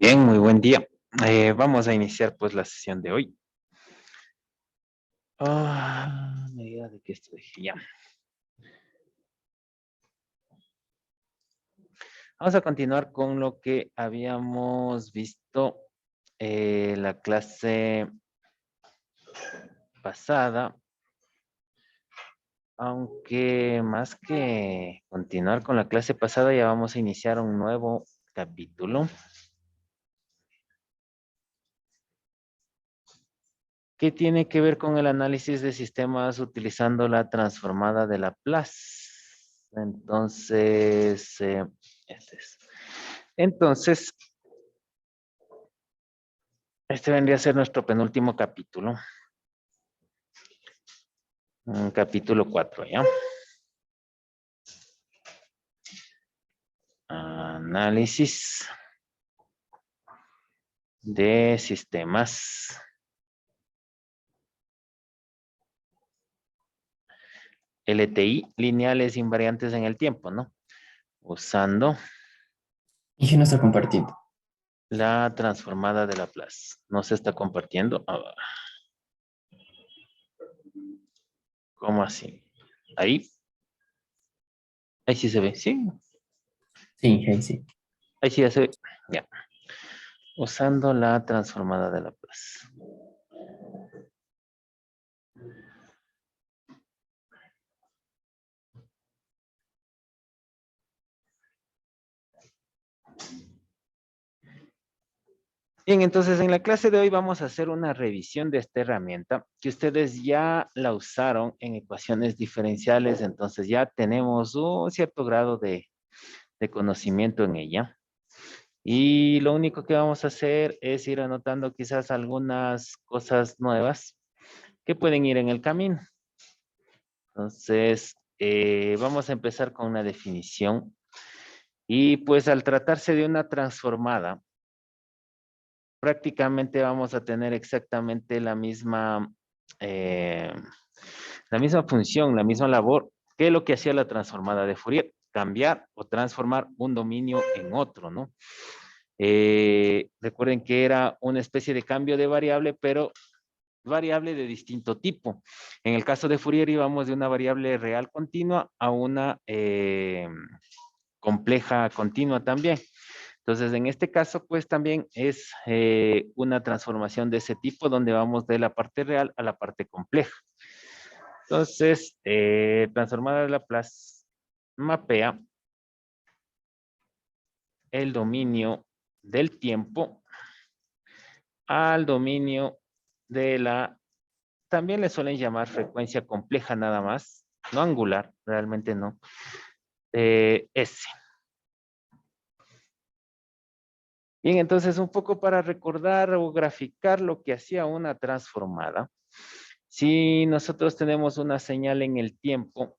Bien, muy buen día. Vamos a iniciar pues la sesión de hoy. Medida de que esto dije ya. Vamos a continuar con lo que habíamos visto la clase pasada. Aunque más que continuar con la clase pasada, ya vamos a iniciar un nuevo capítulo que tiene que ver con el análisis de sistemas utilizando la transformada de Laplace. Entonces, Entonces, este vendría a ser nuestro penúltimo capítulo. Capítulo 4, ¿ya? Análisis de sistemas. LTI, lineales invariantes en el tiempo, ¿no? Usando ¿Y quién no está compartiendo? la transformada de Laplace. ¿No se está compartiendo? ¿Cómo así? Ahí. Ahí sí se ve. Sí. Sí, ahí sí. Ahí sí ya se ve. Ya. Usando la transformada de Laplace. Bien, entonces en la clase de hoy vamos a hacer una revisión de esta herramienta que ustedes ya la usaron en ecuaciones diferenciales, entonces ya tenemos un cierto grado de conocimiento en ella. Y lo único que vamos a hacer es ir anotando quizás algunas cosas nuevas que pueden ir en el camino. Entonces, vamos a empezar con una definición. Y pues al tratarse de una transformada, prácticamente vamos a tener exactamente la misma función, la misma labor que lo que hacía la transformada de Fourier, cambiar o transformar un dominio en otro, ¿no? Recuerden que era una especie de cambio de variable, pero variable de distinto tipo. En el caso de Fourier íbamos de una variable real continua a una compleja continua también. Entonces, en este caso, pues también es una transformación de ese tipo donde vamos de la parte real a la parte compleja. Entonces, transformada de Laplace mapea el dominio del tiempo al dominio de también le suelen llamar frecuencia compleja nada más, no angular, realmente no, S. Bien, entonces un poco para recordar o graficar lo que hacía una transformada. Si nosotros tenemos una señal en el tiempo,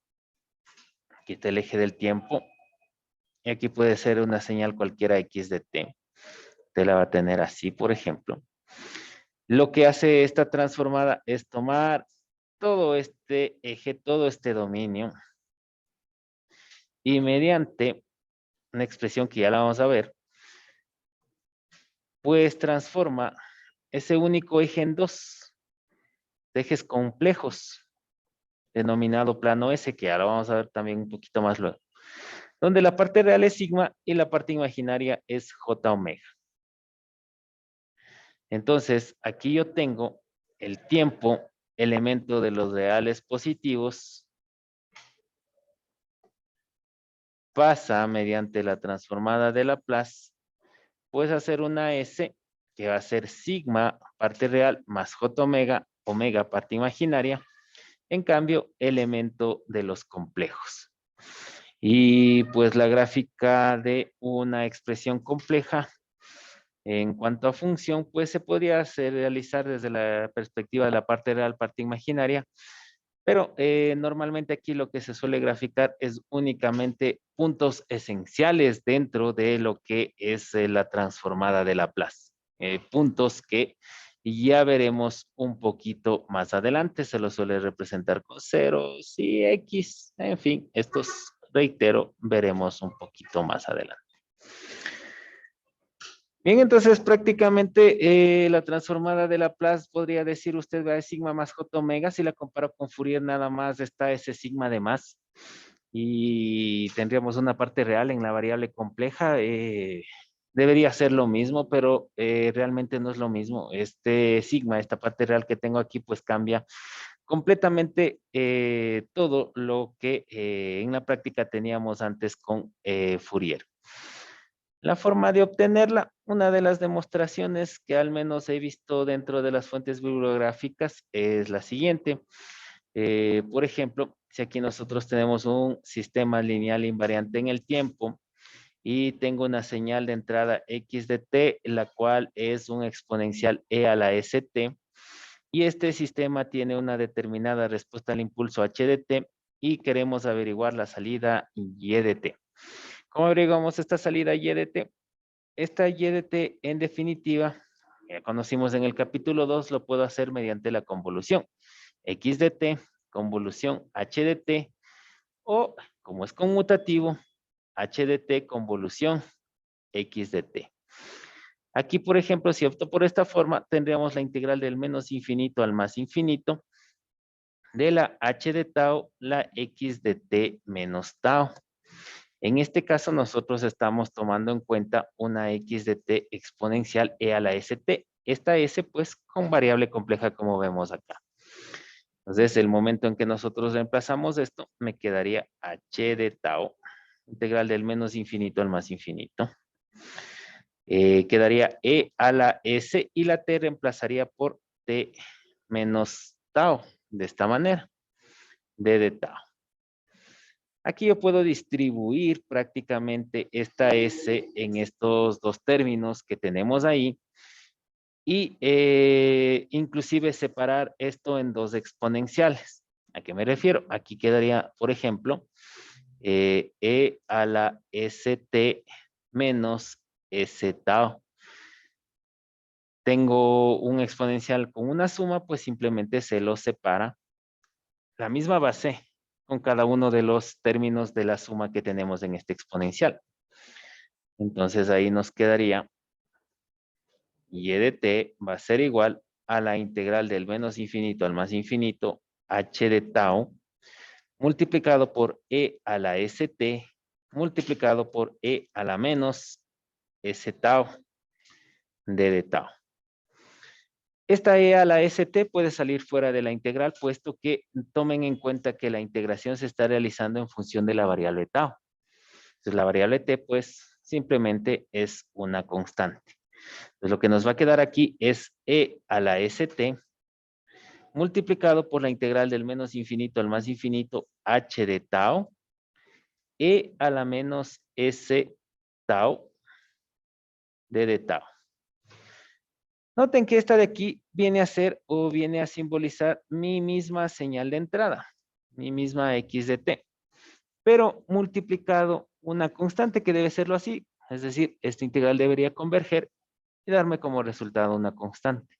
aquí está el eje del tiempo, y aquí puede ser una señal cualquiera X de T. Usted la va a tener así, por ejemplo. Lo que hace esta transformada es tomar todo este eje, todo este dominio, y mediante una expresión que ya la vamos a ver, pues transforma ese único eje en dos ejes complejos, denominado plano S, que ahora vamos a ver también un poquito más luego, donde la parte real es sigma y la parte imaginaria es J omega. Entonces, aquí yo tengo el tiempo, elemento de los reales positivos, pasa mediante la transformada de Laplace, pues a hacer una S que va a ser sigma, parte real, más J omega, omega, parte imaginaria, en cambio, elemento de los complejos. Y pues la gráfica de una expresión compleja en cuanto a función, pues se podría realizar desde la perspectiva de la parte real, parte imaginaria, pero normalmente aquí lo que se suele graficar es únicamente puntos esenciales dentro de lo que es la transformada de Laplace. Puntos que ya veremos un poquito más adelante. Se los suele representar con ceros y X. En fin, estos, reitero, veremos un poquito más adelante. Bien, entonces prácticamente la transformada de Laplace podría decir usted va de sigma más j omega. Si la comparo con Fourier nada más está ese sigma de más y tendríamos una parte real en la variable compleja. Debería ser lo mismo, pero realmente no es lo mismo. Este sigma, esta parte real que tengo aquí, pues cambia completamente todo lo que en la práctica teníamos antes con Fourier. La forma de obtenerla, una de las demostraciones que al menos he visto dentro de las fuentes bibliográficas es la siguiente. Por ejemplo, si aquí nosotros tenemos un sistema lineal invariante en el tiempo y tengo una señal de entrada x de t, la cual es un exponencial e a la st, y este sistema tiene una determinada respuesta al impulso h de t y queremos averiguar la salida y de t. ¿Cómo averiguamos esta salida y de t? Esta y de t, en definitiva, ya conocimos en el capítulo 2, lo puedo hacer mediante la convolución. X de t, convolución h de t, o, como es conmutativo, h de t, convolución x de t. Aquí, por ejemplo, si opto por esta forma, tendríamos la integral del menos infinito al más infinito de la h de tau, la x de t menos tau. En este caso, nosotros estamos tomando en cuenta una x de t exponencial e a la st. Esta s, pues, con variable compleja, como vemos acá. Entonces, el momento en que nosotros reemplazamos esto, me quedaría h de tau, integral del menos infinito al más infinito. Quedaría e a la s y la t reemplazaría por t menos tau, de esta manera, d de tau. Aquí yo puedo distribuir prácticamente esta S en estos dos términos que tenemos ahí y inclusive separar esto en dos exponenciales. ¿A qué me refiero? Aquí quedaría, por ejemplo, E a la ST menos S tau. Tengo un exponencial con una suma, pues simplemente se lo separa la misma base con cada uno de los términos de la suma que tenemos en este exponencial. Entonces ahí nos quedaría y de t va a ser igual a la integral del menos infinito al más infinito h de tau multiplicado por e a la st multiplicado por e a la menos s tau d de tau. Esta e a la st puede salir fuera de la integral, puesto que tomen en cuenta que la integración se está realizando en función de la variable tau. Entonces la variable t, pues, simplemente es una constante. Entonces lo que nos va a quedar aquí es e a la st multiplicado por la integral del menos infinito al más infinito h de tau e a la menos s tau d de tau. Noten que esta de aquí viene a ser o viene a simbolizar mi misma señal de entrada, mi misma x de t, pero multiplicado una constante que debe serlo así, es decir, esta integral debería converger y darme como resultado una constante.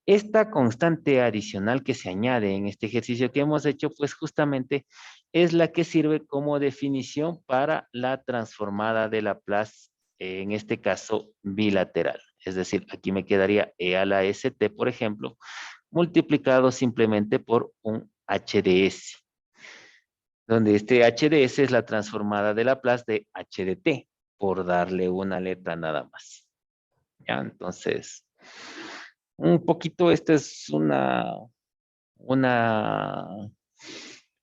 Esta constante adicional que se añade en este ejercicio que hemos hecho, pues justamente es la que sirve como definición para la transformada de Laplace, en este caso bilateral. Es decir, aquí me quedaría e a la st, por ejemplo, multiplicado simplemente por un h de s, donde este h de s es la transformada de Laplace de h de t, por darle una letra nada más. ¿Ya? Entonces, un poquito esta es una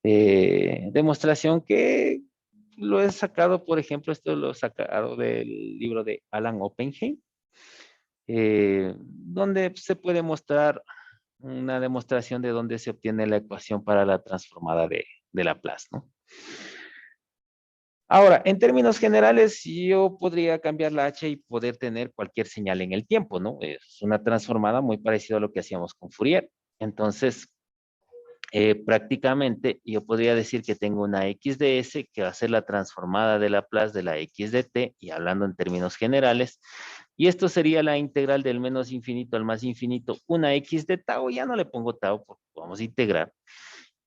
demostración que lo he sacado, por ejemplo, esto lo he sacado del libro de Alan Oppenheim, donde se puede mostrar una demostración de dónde se obtiene la ecuación para la transformada de Laplace, ¿no? Ahora, en términos generales, yo podría cambiar la h y poder tener cualquier señal en el tiempo, ¿no? Es una transformada muy parecida a lo que hacíamos con Fourier. Entonces, prácticamente yo podría decir que tengo una x de s que va a ser la transformada de Laplace de la x de t, y hablando en términos generales, y esto sería la integral del menos infinito al más infinito, una x de tau, ya no le pongo tau porque vamos a integrar,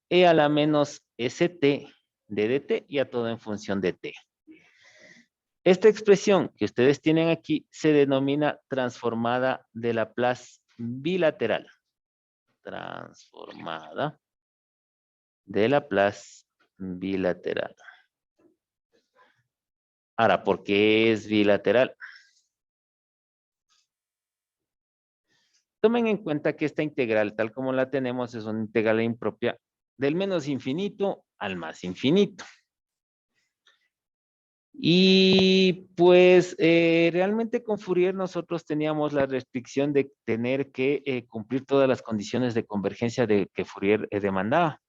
e a la menos st de dt, y a todo en función de t. Esta expresión que ustedes tienen aquí se denomina transformada de Laplace bilateral. Transformada de Laplace bilateral. Ahora, ¿por qué es bilateral? Tomen en cuenta que esta integral, tal como la tenemos, es una integral impropia del menos infinito al más infinito. Y pues realmente con Fourier nosotros teníamos la restricción de tener que cumplir todas las condiciones de convergencia que Fourier demandaba.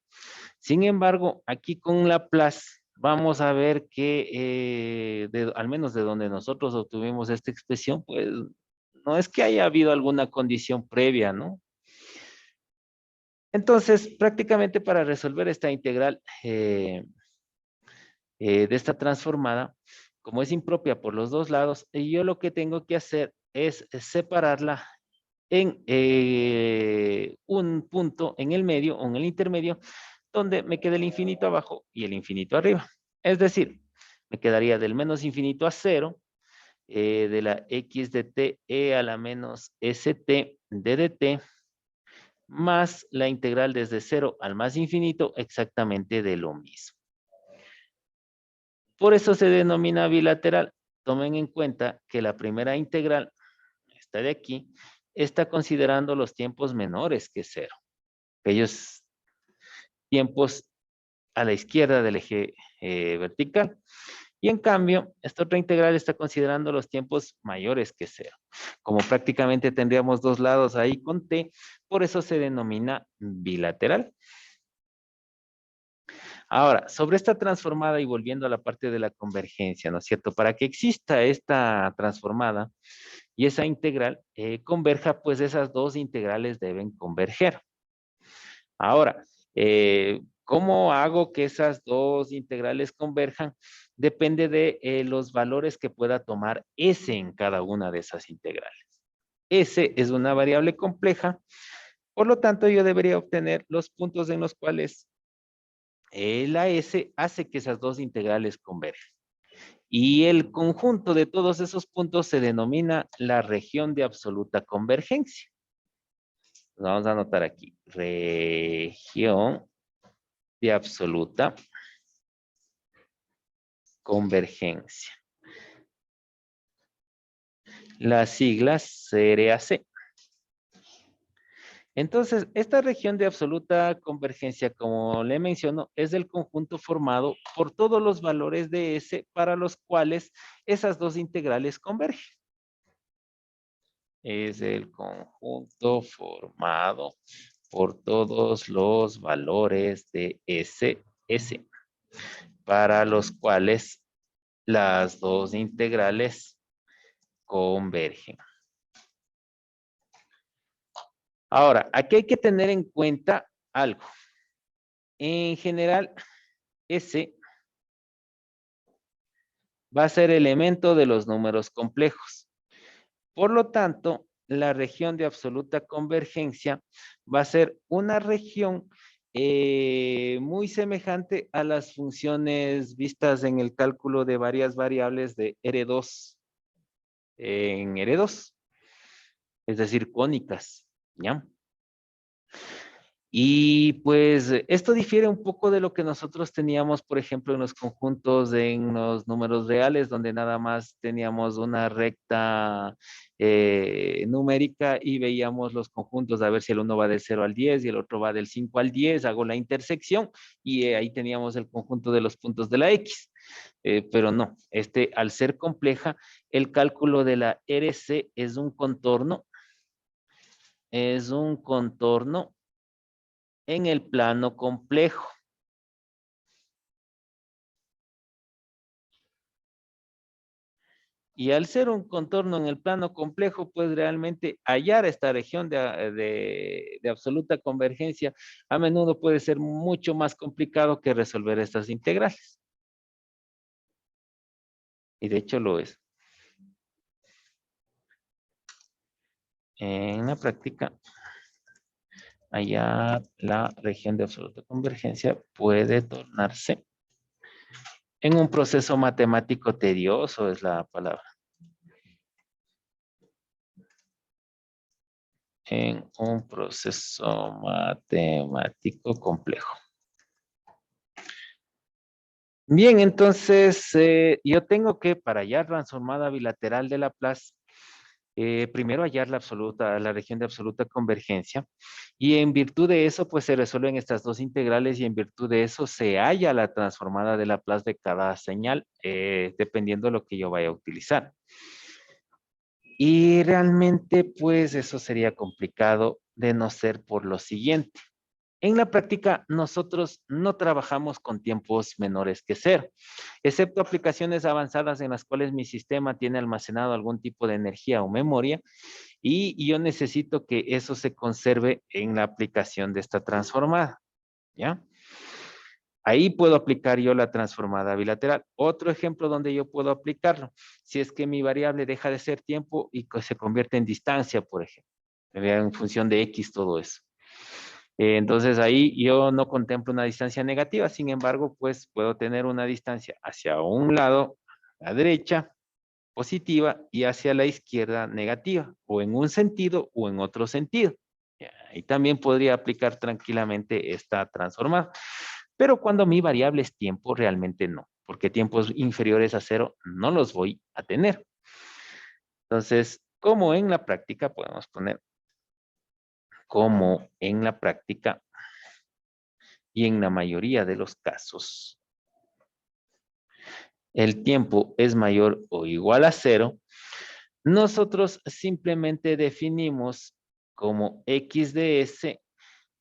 Sin embargo, aquí con Laplace vamos a ver que al menos de donde nosotros obtuvimos esta expresión, pues no es que haya habido alguna condición previa, ¿no? Entonces, prácticamente para resolver esta integral de esta transformada, como es impropia por los dos lados, yo lo que tengo que hacer es separarla en un punto en el medio o en el intermedio, donde me quede el infinito abajo y el infinito arriba. Es decir, me quedaría del menos infinito a cero, de la x de t e a la menos st de dt, más la integral desde 0 al más infinito, exactamente de lo mismo. Por eso se denomina bilateral. Tomen en cuenta que la primera integral, esta de aquí, está considerando los tiempos menores que 0. Aquellos tiempos a la izquierda del eje vertical. Y en cambio, esta otra integral está considerando los tiempos mayores que 0. Como prácticamente tendríamos dos lados ahí con t, por eso se denomina bilateral. Ahora, sobre esta transformada y volviendo a la parte de la convergencia, ¿no es cierto? Para que exista esta transformada y esa integral converja, pues esas dos integrales deben converger. Ahora, ¿cómo hago que esas dos integrales converjan? Depende de los valores que pueda tomar S en cada una de esas integrales. S es una variable compleja, por lo tanto yo debería obtener los puntos en los cuales la S hace que esas dos integrales converjan. Y el conjunto de todos esos puntos se denomina la región de absoluta convergencia. Vamos a anotar aquí, región de absoluta convergencia. Las siglas CRAC. Entonces, esta región de absoluta convergencia, como le menciono, es el conjunto formado por todos los valores de S para los cuales esas dos integrales convergen. Es el conjunto formado por todos los valores de S para los cuales las dos integrales convergen. Ahora, aquí hay que tener en cuenta algo. En general, S va a ser elemento de los números complejos. Por lo tanto, la región de absoluta convergencia va a ser una región muy semejante a las funciones vistas en el cálculo de varias variables de R2 en R2, es decir, cónicas, ¿ya? Y pues esto difiere un poco de lo que nosotros teníamos, por ejemplo, en los conjuntos, en los números reales, donde nada más teníamos una recta numérica y veíamos los conjuntos, a ver si el uno va del 0 al 10 y el otro va del 5 al 10, hago la intersección y ahí teníamos el conjunto de los puntos de la X. Pero no, al ser compleja, el cálculo de la RC es un contorno en el plano complejo. Y al ser un contorno en el plano complejo, pues realmente hallar esta región de absoluta convergencia a menudo puede ser mucho más complicado que resolver estas integrales. Y de hecho lo es. En la práctica, hallar la región de absoluta convergencia puede tornarse En un proceso matemático tedioso es la palabra. En un proceso matemático complejo. Bien, entonces yo tengo que, para hallar transformada bilateral de Laplace, primero hallar la región de absoluta convergencia, y en virtud de eso, pues se resuelven estas dos integrales, y en virtud de eso se halla la transformada de Laplace de cada señal, dependiendo de lo que yo vaya a utilizar. Y realmente, pues eso sería complicado de no ser por lo siguiente. En la práctica, nosotros no trabajamos con tiempos menores que 0, excepto aplicaciones avanzadas en las cuales mi sistema tiene almacenado algún tipo de energía o memoria, y yo necesito que eso se conserve en la aplicación de esta transformada, ¿ya? Ahí puedo aplicar yo la transformada bilateral. Otro ejemplo donde yo puedo aplicarlo, si es que mi variable deja de ser tiempo y se convierte en distancia, por ejemplo, en función de X, todo eso. Entonces ahí yo no contemplo una distancia negativa, sin embargo, pues puedo tener una distancia hacia un lado, a la derecha, positiva, y hacia la izquierda, negativa, o en un sentido o en otro sentido. Y también podría aplicar tranquilamente esta transformada. Pero cuando mi variable es tiempo, realmente no, porque tiempos inferiores a 0 no los voy a tener. Entonces, como en la práctica, podemos poner como en la práctica y en la mayoría de los casos, el tiempo es mayor o igual a 0, nosotros simplemente definimos como x de s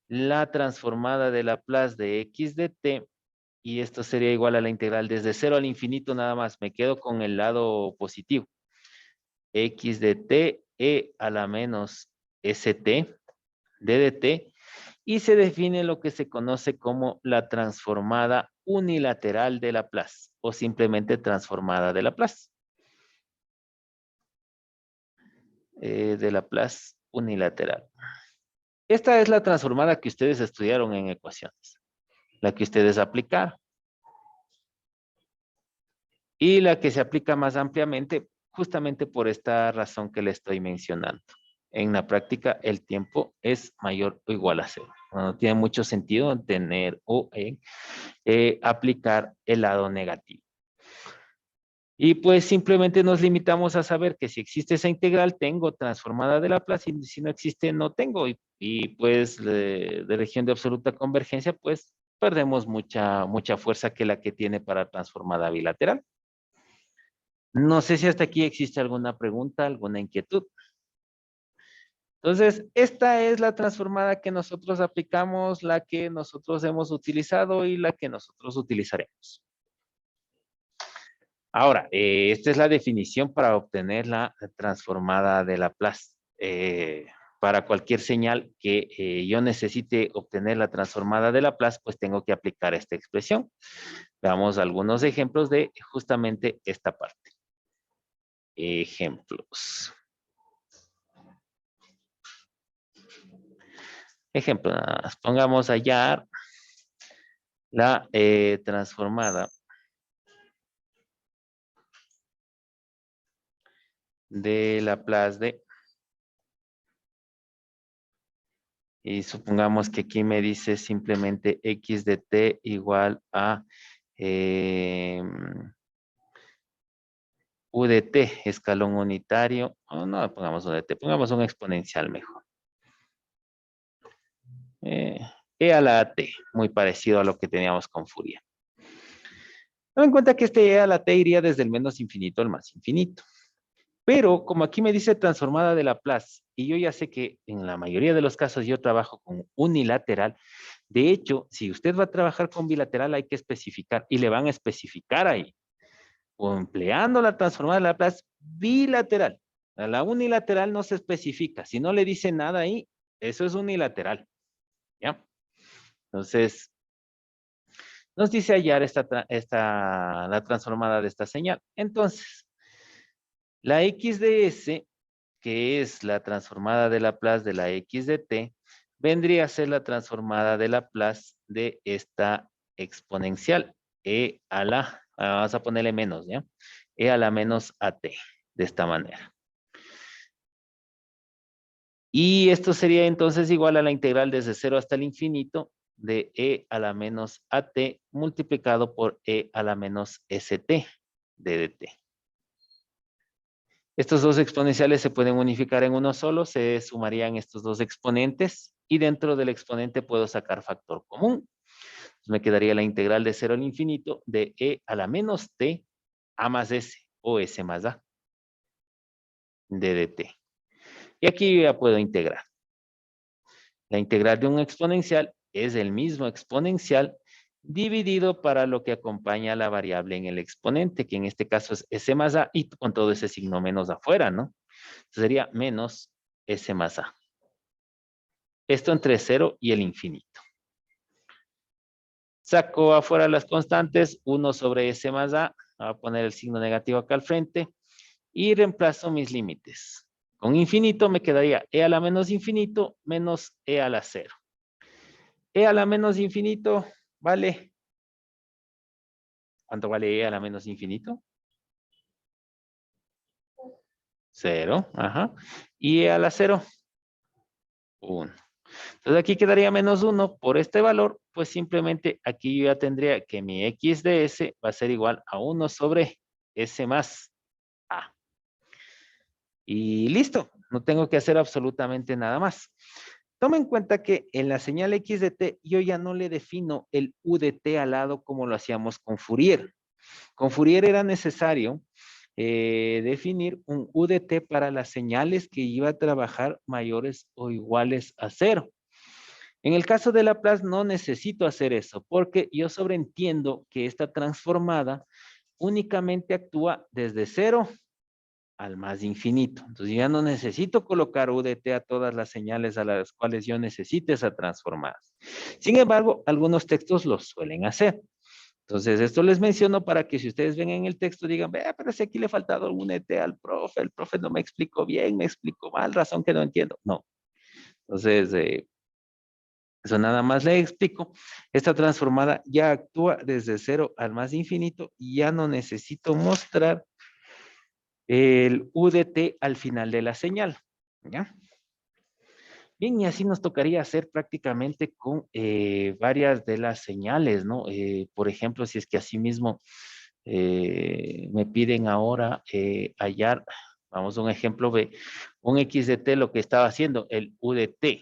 la transformada de Laplace de x de t, y esto sería igual a la integral desde 0 al infinito nada más. Me quedo con el lado positivo. X de t e a la menos st d de t, y se define lo que se conoce como la transformada unilateral de Laplace, o simplemente transformada de Laplace. De Laplace unilateral. Esta es la transformada que ustedes estudiaron en ecuaciones, la que ustedes aplicaron. Y la que se aplica más ampliamente, justamente por esta razón que le estoy mencionando. En la práctica, el tiempo es mayor o igual a 0. No tiene mucho sentido tener o aplicar el lado negativo. Y pues simplemente nos limitamos a saber que si existe esa integral, tengo transformada de Laplace, y si no existe, no tengo. Y pues de región de absoluta convergencia, pues perdemos mucha fuerza que la que tiene para transformada bilateral. No sé si hasta aquí existe alguna pregunta, alguna inquietud. Entonces, esta es la transformada que nosotros aplicamos, la que nosotros hemos utilizado y la que nosotros utilizaremos. Ahora, esta es la definición para obtener la transformada de Laplace. Para cualquier señal que yo necesite obtener la transformada de Laplace, pues tengo que aplicar esta expresión. Veamos algunos ejemplos de justamente esta parte. Ejemplos. Ejemplo, nada más. Pongamos hallar la transformada de Laplace de, y supongamos que aquí me dice simplemente x de t igual a u de t, escalón unitario, o no pongamos u de t, pongamos un exponencial mejor. E a la t, muy parecido a lo que teníamos con Fourier. Ten en cuenta que este e a la t iría desde el menos infinito al más infinito. Pero como aquí me dice transformada de Laplace, y yo ya sé que en la mayoría de los casos yo trabajo con unilateral, de hecho, si usted va a trabajar con bilateral hay que especificar, y le van a especificar ahí, o empleando la transformada de Laplace bilateral. A la unilateral no se especifica, si no le dice nada ahí, eso es unilateral, ¿ya? Entonces, nos dice hallar la transformada de esta señal. Entonces, la x de s, que es la transformada de Laplace de la x de t, vendría a ser la transformada de Laplace de esta exponencial, e a la, Vamos a ponerle menos, ¿ya? E a la menos AT, de esta manera. Y esto sería entonces igual a la integral desde 0 hasta el infinito de E a la menos AT multiplicado por E a la menos ST de DT. Estos dos exponenciales se pueden unificar en uno solo, se sumarían estos dos exponentes y dentro del exponente puedo sacar factor común. Entonces me quedaría la integral de 0 al infinito de E a la menos T A más S o S más A de DT. Y aquí ya puedo integrar. La integral de un exponencial es el mismo exponencial dividido para lo que acompaña a la variable en el exponente, que en este caso es S más A y con todo ese signo menos afuera, ¿no? Entonces sería menos S más A. Esto entre 0 y el infinito. Saco afuera las constantes, 1 sobre S más A, voy a poner el signo negativo acá al frente, y reemplazo mis límites. Con infinito me quedaría E a la menos infinito menos E a la 0. E a la menos infinito vale. ¿Cuánto vale E a la menos infinito? 0. Ajá. Y E a la 0, 1. Entonces aquí quedaría menos 1 por este valor, pues simplemente aquí yo ya tendría que mi X de S va a ser igual a 1 sobre S más A. Y listo, no tengo que hacer absolutamente nada más. Toma en cuenta que en la señal X de T yo ya no le defino el U de T al lado como lo hacíamos con Fourier. Con Fourier era necesario definir un U de T para las señales que iba a trabajar mayores o iguales a 0. En el caso de Laplace no necesito hacer eso porque yo sobreentiendo que esta transformada únicamente actúa desde 0 al más infinito. Entonces ya no necesito colocar U de T a todas las señales a las cuales yo necesite esa transformada. Sin embargo, algunos textos lo suelen hacer. Entonces, esto les menciono para que si ustedes ven en el texto digan, vea, pero si aquí le ha faltado algún ET al profe, el profe no me explicó bien, me explicó mal, razón que no entiendo. No. Entonces, eso nada más le explico. Esta transformada ya actúa desde 0 al más infinito y ya no necesito mostrar el U de T al final de la señal. ¿Ya? Bien, y así nos tocaría hacer prácticamente con varias de las señales, ¿no? Por ejemplo, si es que asimismo me piden ahora hallar, vamos a un ejemplo de un X de T, lo que estaba haciendo, el U de T.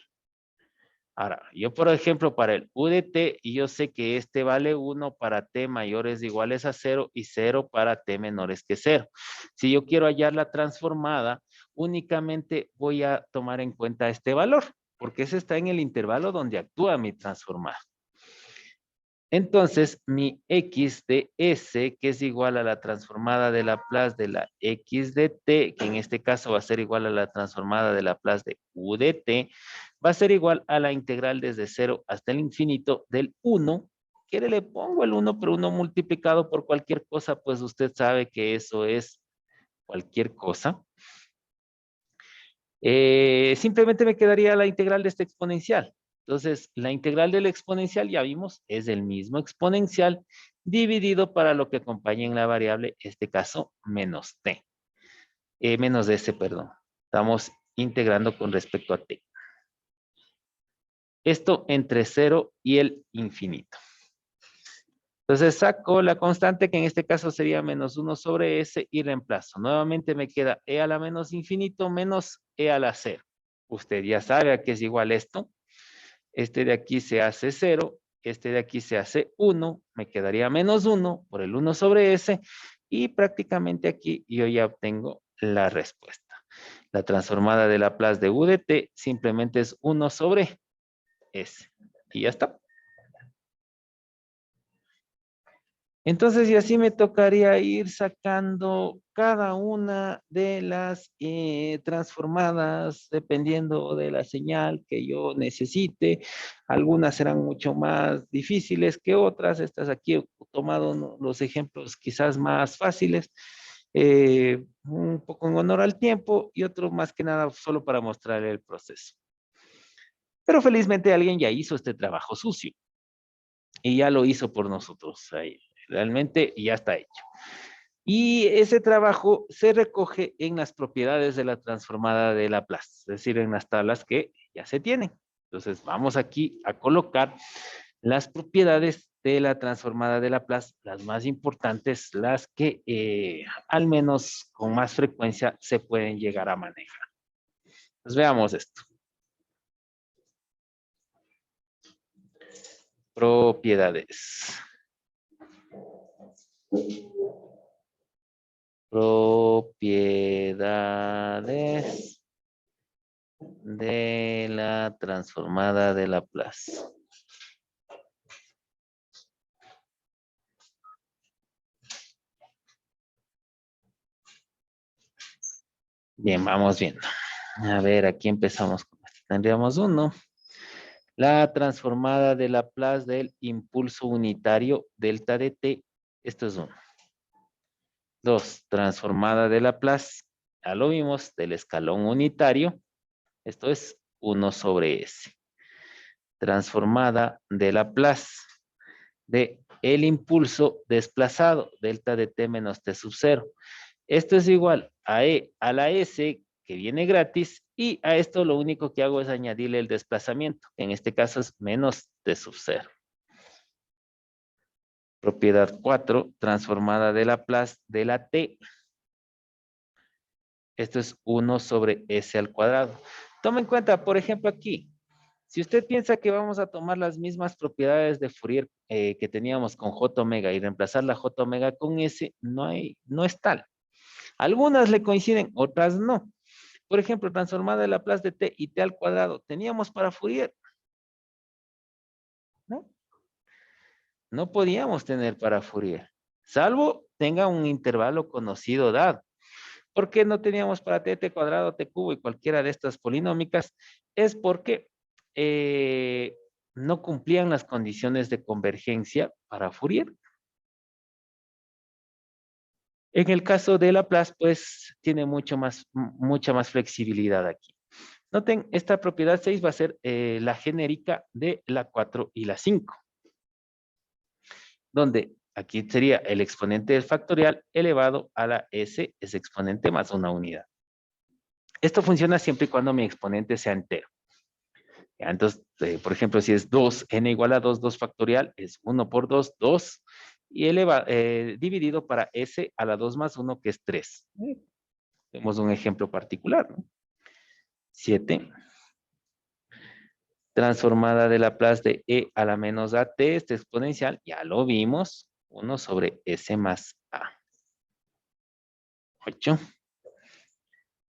Ahora, yo por ejemplo, para el U de T, yo sé que este vale 1 para T mayores o iguales a 0 y 0 para T menores que 0. Si yo quiero hallar la transformada, únicamente voy a tomar en cuenta este valor, porque ese está en el intervalo donde actúa mi transformada. Entonces, mi X de S, que es igual a la transformada de Laplace de la X de T, que en este caso va a ser igual a la transformada de Laplace de U de T, va a ser igual a la integral desde 0 hasta el infinito del 1, que le pongo el 1, pero 1 multiplicado por cualquier cosa, pues usted sabe que eso es cualquier cosa. Simplemente me quedaría la integral de este exponencial. Entonces, la integral del exponencial, ya vimos, es el mismo exponencial dividido para lo que acompaña en la variable, este caso, menos t. Menos s, perdón. Estamos integrando con respecto a t. Esto entre 0 y el infinito. Entonces saco la constante que en este caso sería menos 1 sobre s y reemplazo. Nuevamente me queda e a la menos infinito menos e a la 0. Usted ya sabe a qué es igual esto. Este de aquí se hace 0, este de aquí se hace 1, me quedaría menos 1 por el 1 sobre s y prácticamente aquí yo ya obtengo la respuesta. La transformada de Laplace de U de t simplemente es 1 sobre s. Y ya está. Entonces, y así me tocaría ir sacando cada una de las transformadas dependiendo de la señal que yo necesite. Algunas serán mucho más difíciles que otras. Estas aquí he tomado los ejemplos quizás más fáciles, un poco en honor al tiempo y otro más que nada solo para mostrar el proceso. Pero felizmente alguien ya hizo este trabajo sucio y ya lo hizo por nosotros ahí. realmente ya está hecho. Y ese trabajo se recoge en las propiedades de la transformada de Laplace, es decir, en las tablas que ya se tienen. Entonces, vamos aquí a colocar las propiedades de la transformada de Laplace, las más importantes, las que al menos con más frecuencia se pueden llegar a manejar. Pues veamos esto. Propiedades. Propiedades de la transformada de Laplace. Bien, vamos viendo. A ver, aquí empezamos con esto. Tendríamos uno. La transformada de Laplace del impulso unitario delta de t. Esto es uno. 2. Transformada de Laplace. Ya lo vimos, del escalón unitario. Esto es 1 sobre s. Transformada de Laplace de el impulso desplazado, delta de t menos t sub 0. Esto es igual a e a la s, que viene gratis, y a esto lo único que hago es añadirle el desplazamiento. En este caso es menos t sub 0. Propiedad 4, transformada de Laplace de la t. Esto es 1 sobre s al cuadrado. Toma en cuenta, por ejemplo, aquí, si usted piensa que vamos a tomar las mismas propiedades de Fourier que teníamos con J omega y reemplazar la J omega con S, no es tal. Algunas le coinciden, otras no. Por ejemplo, transformada de Laplace de t y t al cuadrado, teníamos para Fourier, ¿no? No podíamos tener para Fourier, salvo tenga un intervalo conocido dado. ¿Por qué no teníamos para t cuadrado, t cubo y cualquiera de estas polinómicas? Es porque no cumplían las condiciones de convergencia para Fourier. En el caso de Laplace, pues tiene mucha más flexibilidad aquí. Noten, esta propiedad 6 va a ser la genérica de la 4 y la 5. Donde aquí sería el exponente del factorial elevado a la s es exponente más una unidad. Esto funciona siempre y cuando mi exponente sea entero. Ya, entonces, por ejemplo, si es 2, n igual a 2, 2 factorial, es 1 por 2, 2, y dividido para s a la 2 más 1, que es 3. Tenemos un ejemplo particular, ¿no? 7. Transformada de Laplace de e a la menos at, este exponencial, ya lo vimos, 1 sobre s más a. 8.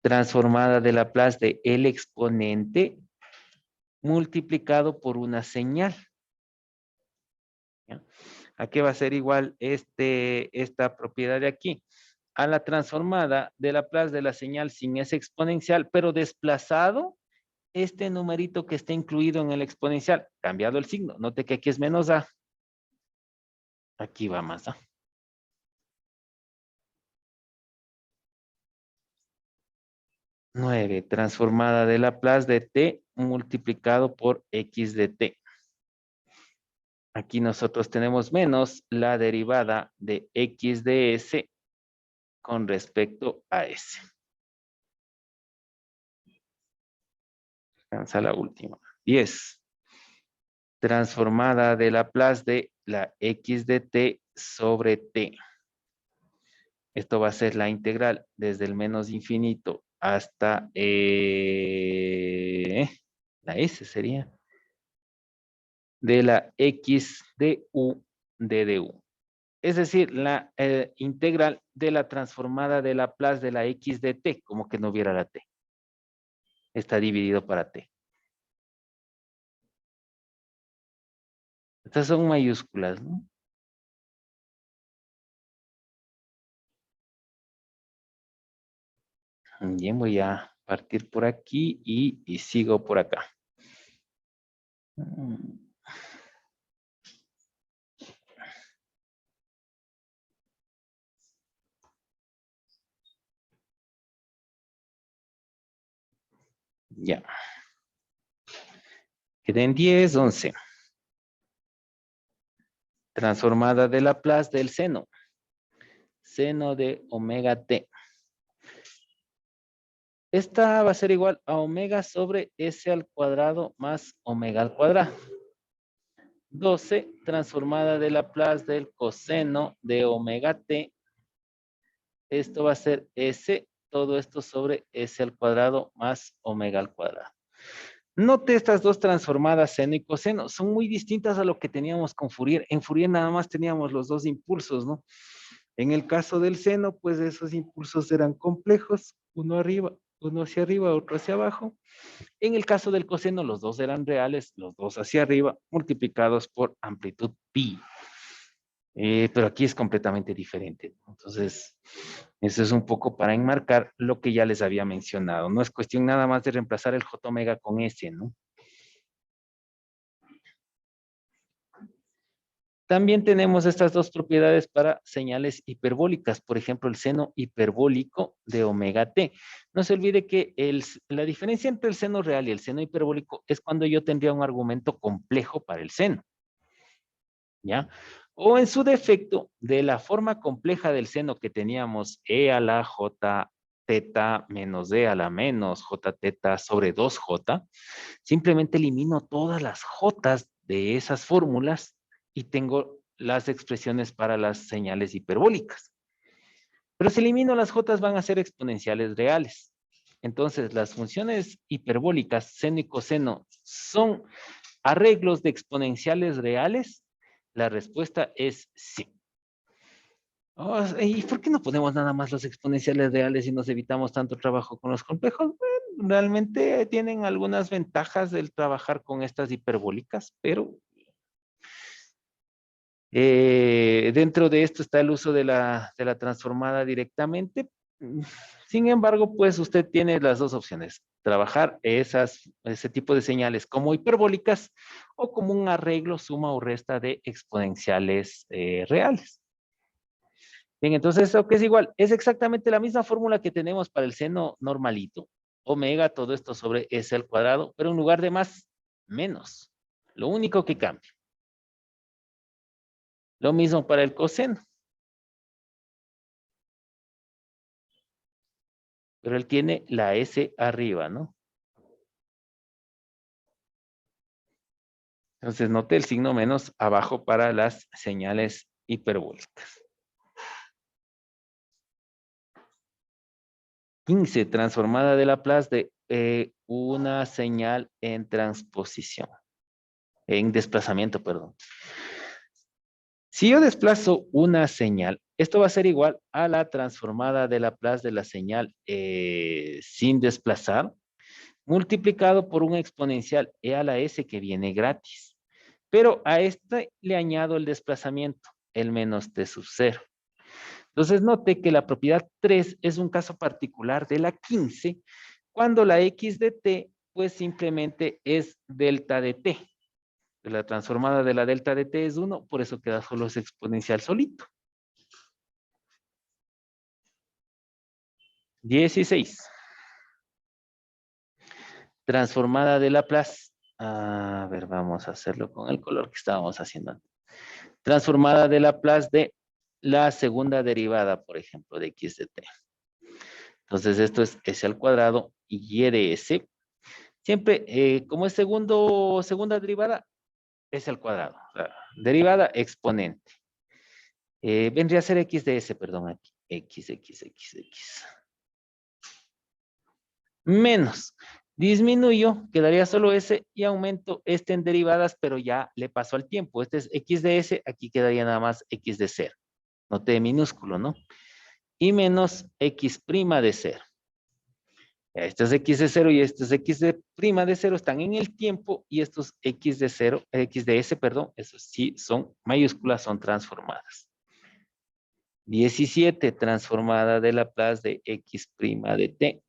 Transformada de Laplace de el exponente multiplicado por una señal. ¿Ya? ¿A qué va a ser igual esta propiedad de aquí? A la transformada de Laplace de la señal sin ese exponencial, pero desplazado este numerito que está incluido en el exponencial, cambiado el signo. Note que aquí es menos a. Aquí va más a. 9, transformada de Laplace de t multiplicado por x de t. Aquí nosotros tenemos menos la derivada de x de s con respecto a s. Alcanza la última. 10. Transformada de Laplace de la x de t sobre t. Esto va a ser la integral desde el menos infinito hasta la s sería. De la x de u de du. Es decir, la integral de la transformada de Laplace de la x de t, como que no hubiera la t. Está dividido para t. Estas son mayúsculas, ¿no? Bien, voy a partir por aquí y sigo por acá. Ya. Queden 10, 11. transformada de Laplace del seno. Seno de omega t. Esta va a ser igual a omega sobre s al cuadrado más omega al cuadrado. 12 transformada de Laplace del coseno de omega t. Esto va a ser s, todo esto sobre s al cuadrado más omega al cuadrado. Note estas dos transformadas seno y coseno. Son muy distintas a lo que teníamos con Fourier. En Fourier nada más teníamos los dos impulsos, ¿no? En el caso del seno, pues esos impulsos eran complejos. Uno arriba, uno hacia arriba, otro hacia abajo. En el caso del coseno, los dos eran reales, los dos hacia arriba, multiplicados por amplitud pi. Pero aquí es completamente diferente. Entonces, eso es un poco para enmarcar lo que ya les había mencionado. No es cuestión nada más de reemplazar el J omega con S, ¿no? También tenemos estas dos propiedades para señales hiperbólicas. Por ejemplo, el seno hiperbólico de omega t. No se olvide que la diferencia entre el seno real y el seno hiperbólico es cuando yo tendría un argumento complejo para el seno. ¿Ya? O en su defecto, de la forma compleja del seno que teníamos e a la j teta menos d a la menos j teta sobre 2j, simplemente elimino todas las j de esas fórmulas y tengo las expresiones para las señales hiperbólicas. Pero si elimino las j van a ser exponenciales reales. Entonces, las funciones hiperbólicas, seno y coseno, ¿son arreglos de exponenciales reales? La respuesta es sí. Oh, ¿y por qué no ponemos nada más los exponenciales reales y nos evitamos tanto trabajo con los complejos? Bueno, realmente tienen algunas ventajas del trabajar con estas hiperbólicas, pero dentro de esto está el uso de la transformada directamente. Sin embargo, pues usted tiene las dos opciones. Trabajar ese tipo de señales como hiperbólicas o como un arreglo, suma o resta de exponenciales reales. Bien, entonces, ¿eso qué es igual? Es exactamente la misma fórmula que tenemos para el seno normalito. Omega, todo esto sobre S al cuadrado, pero en lugar de más, menos. Lo único que cambia. Lo mismo para el coseno. Pero él tiene la S arriba, ¿no? Entonces, note el signo menos abajo para las señales hiperbólicas. 15, transformada de Laplace de una señal en transposición. En desplazamiento, perdón. Si yo desplazo una señal, esto va a ser igual a la transformada de Laplace de la señal sin desplazar, multiplicado por un exponencial e a la s que viene gratis. Pero a este le añado el desplazamiento, el menos t sub 0. Entonces note que la propiedad 3 es un caso particular de la 15, cuando la x de t, pues simplemente es delta de t. La transformada de la delta de t es 1, por eso queda solo ese exponencial solito. 16. Transformada de Laplace. A ver, vamos a hacerlo con el color que estábamos haciendo antes. Transformada de Laplace de la segunda derivada, por ejemplo, de x de t. Entonces, esto es s al cuadrado y y de s. Siempre, como es segunda derivada, s al cuadrado. O sea, derivada exponente. Vendría a ser x de s, perdón, aquí. X. Menos. Disminuyo, quedaría solo s y aumento este en derivadas, pero ya le paso al tiempo. Este es x de s, aquí quedaría nada más x de 0. Note minúsculo, ¿no? Y menos x' de 0. Esto es x de 0 y esto es x de prima de 0, están en el tiempo y estos x de 0, x de s, perdón, esos sí son mayúsculas, son transformadas. 17, transformada de Laplace de x' de t.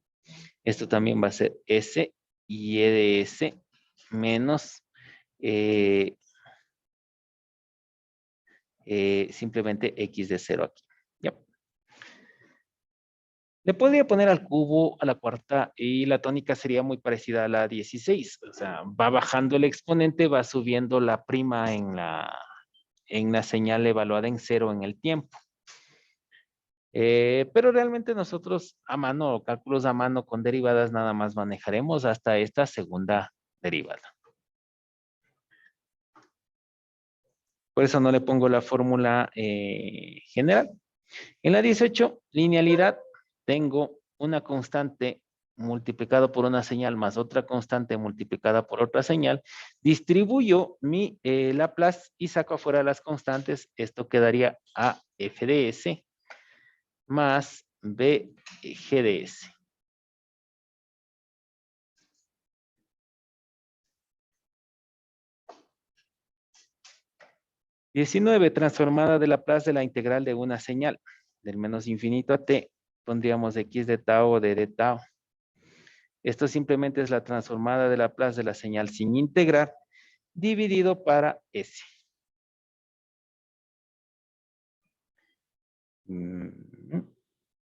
Esto también va a ser S y E de S menos simplemente X de 0 aquí. ¿Ya? Le podría poner al cubo a la cuarta y la tónica sería muy parecida a la 16. O sea, va bajando el exponente, va subiendo la prima en en la señal evaluada en 0 en el tiempo. Pero realmente nosotros a mano, cálculos a mano con derivadas, nada más manejaremos hasta esta segunda derivada. Por eso no le pongo la fórmula general. En la 18, linealidad, tengo una constante multiplicado por una señal más otra constante multiplicada por otra señal. Distribuyo mi Laplace y saco afuera las constantes. Esto quedaría a f de s más b g de s. (19) Transformada de Laplace de la integral de una señal. Del menos infinito a t, pondríamos x de tau o d de tau. Esto simplemente es la transformada de Laplace de la señal sin integrar, dividido para s.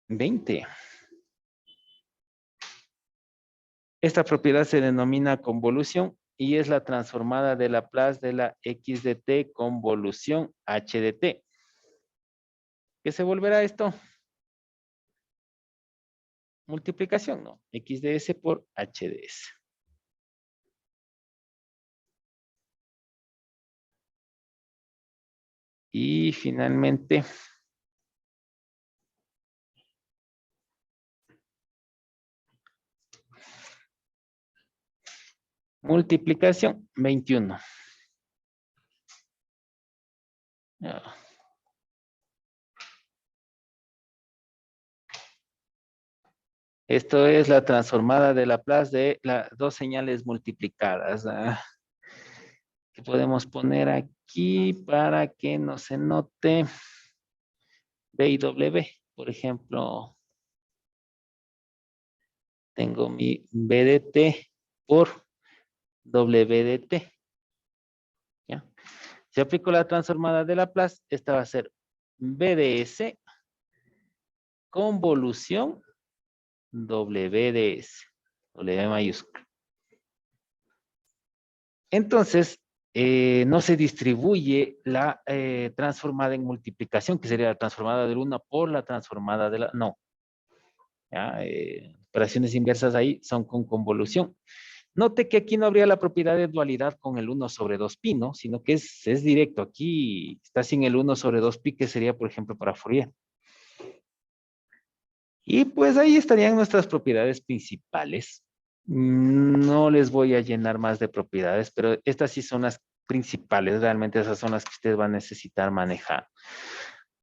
20. Esta propiedad se denomina convolución y es la transformada de Laplace de la x de t convolución h de t. ¿Qué se volverá esto? Multiplicación, ¿no? X de s por h de s. Y finalmente, multiplicación 21. Esto es la transformada de Laplace de las dos señales multiplicadas. ¿Qué podemos poner aquí para que no se note? B y W, por ejemplo, tengo mi B de T por W de T. ¿Ya? Si aplico la transformada de Laplace, esta va a ser B de S convolución W de S, W mayúscula. Entonces, no se distribuye la transformada en multiplicación, que sería la transformada del 1 por la transformada de la... No. ¿Ya? Operaciones inversas ahí son con convolución. Note que aquí no habría la propiedad de dualidad con el 1 sobre 2pi, ¿no? Sino que es directo. Aquí está sin el 1 sobre 2pi, que sería, por ejemplo, para Fourier. Y pues ahí estarían nuestras propiedades principales. No les voy a llenar más de propiedades, pero estas sí son las principales. Realmente esas son las que ustedes van a necesitar manejar.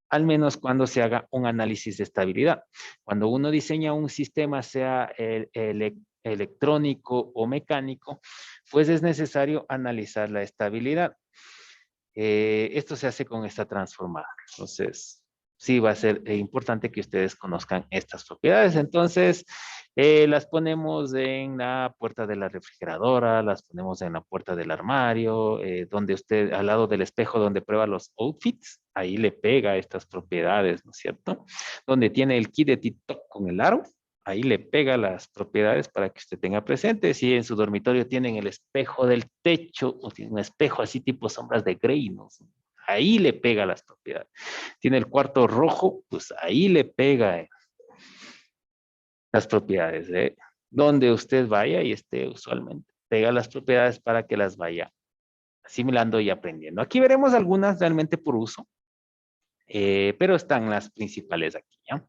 Al menos cuando se haga un análisis de estabilidad. Cuando uno diseña un sistema, sea electrónico o mecánico, pues es necesario analizar la estabilidad. Esto se hace con esta transformada. Entonces, sí va a ser importante que ustedes conozcan estas propiedades. Entonces, las ponemos en la puerta de la refrigeradora, las ponemos en la puerta del armario, donde usted, al lado del espejo donde prueba los outfits, ahí le pega estas propiedades, ¿no es cierto? Donde tiene el kit de TikTok con el aro, ahí le pega las propiedades para que usted tenga presente. Si en su dormitorio tienen el espejo del techo, o tiene un espejo así tipo sombras de Grey, ¿no? Ahí le pega las propiedades. Tiene el cuarto rojo, pues ahí le pega las propiedades, ¿eh? Donde usted vaya y esté usualmente. Pega las propiedades para que las vaya asimilando y aprendiendo. Aquí veremos algunas realmente por uso, pero están las principales aquí, ¿ya?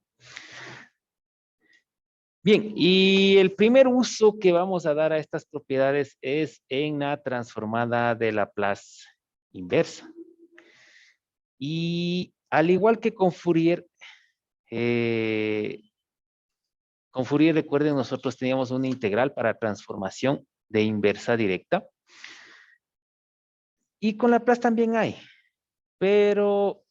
Bien, y el primer uso que vamos a dar a estas propiedades es en la transformada de Laplace inversa. Y al igual que con Fourier, recuerden, nosotros teníamos una integral para transformación de inversa directa. Y con Laplace también hay, pero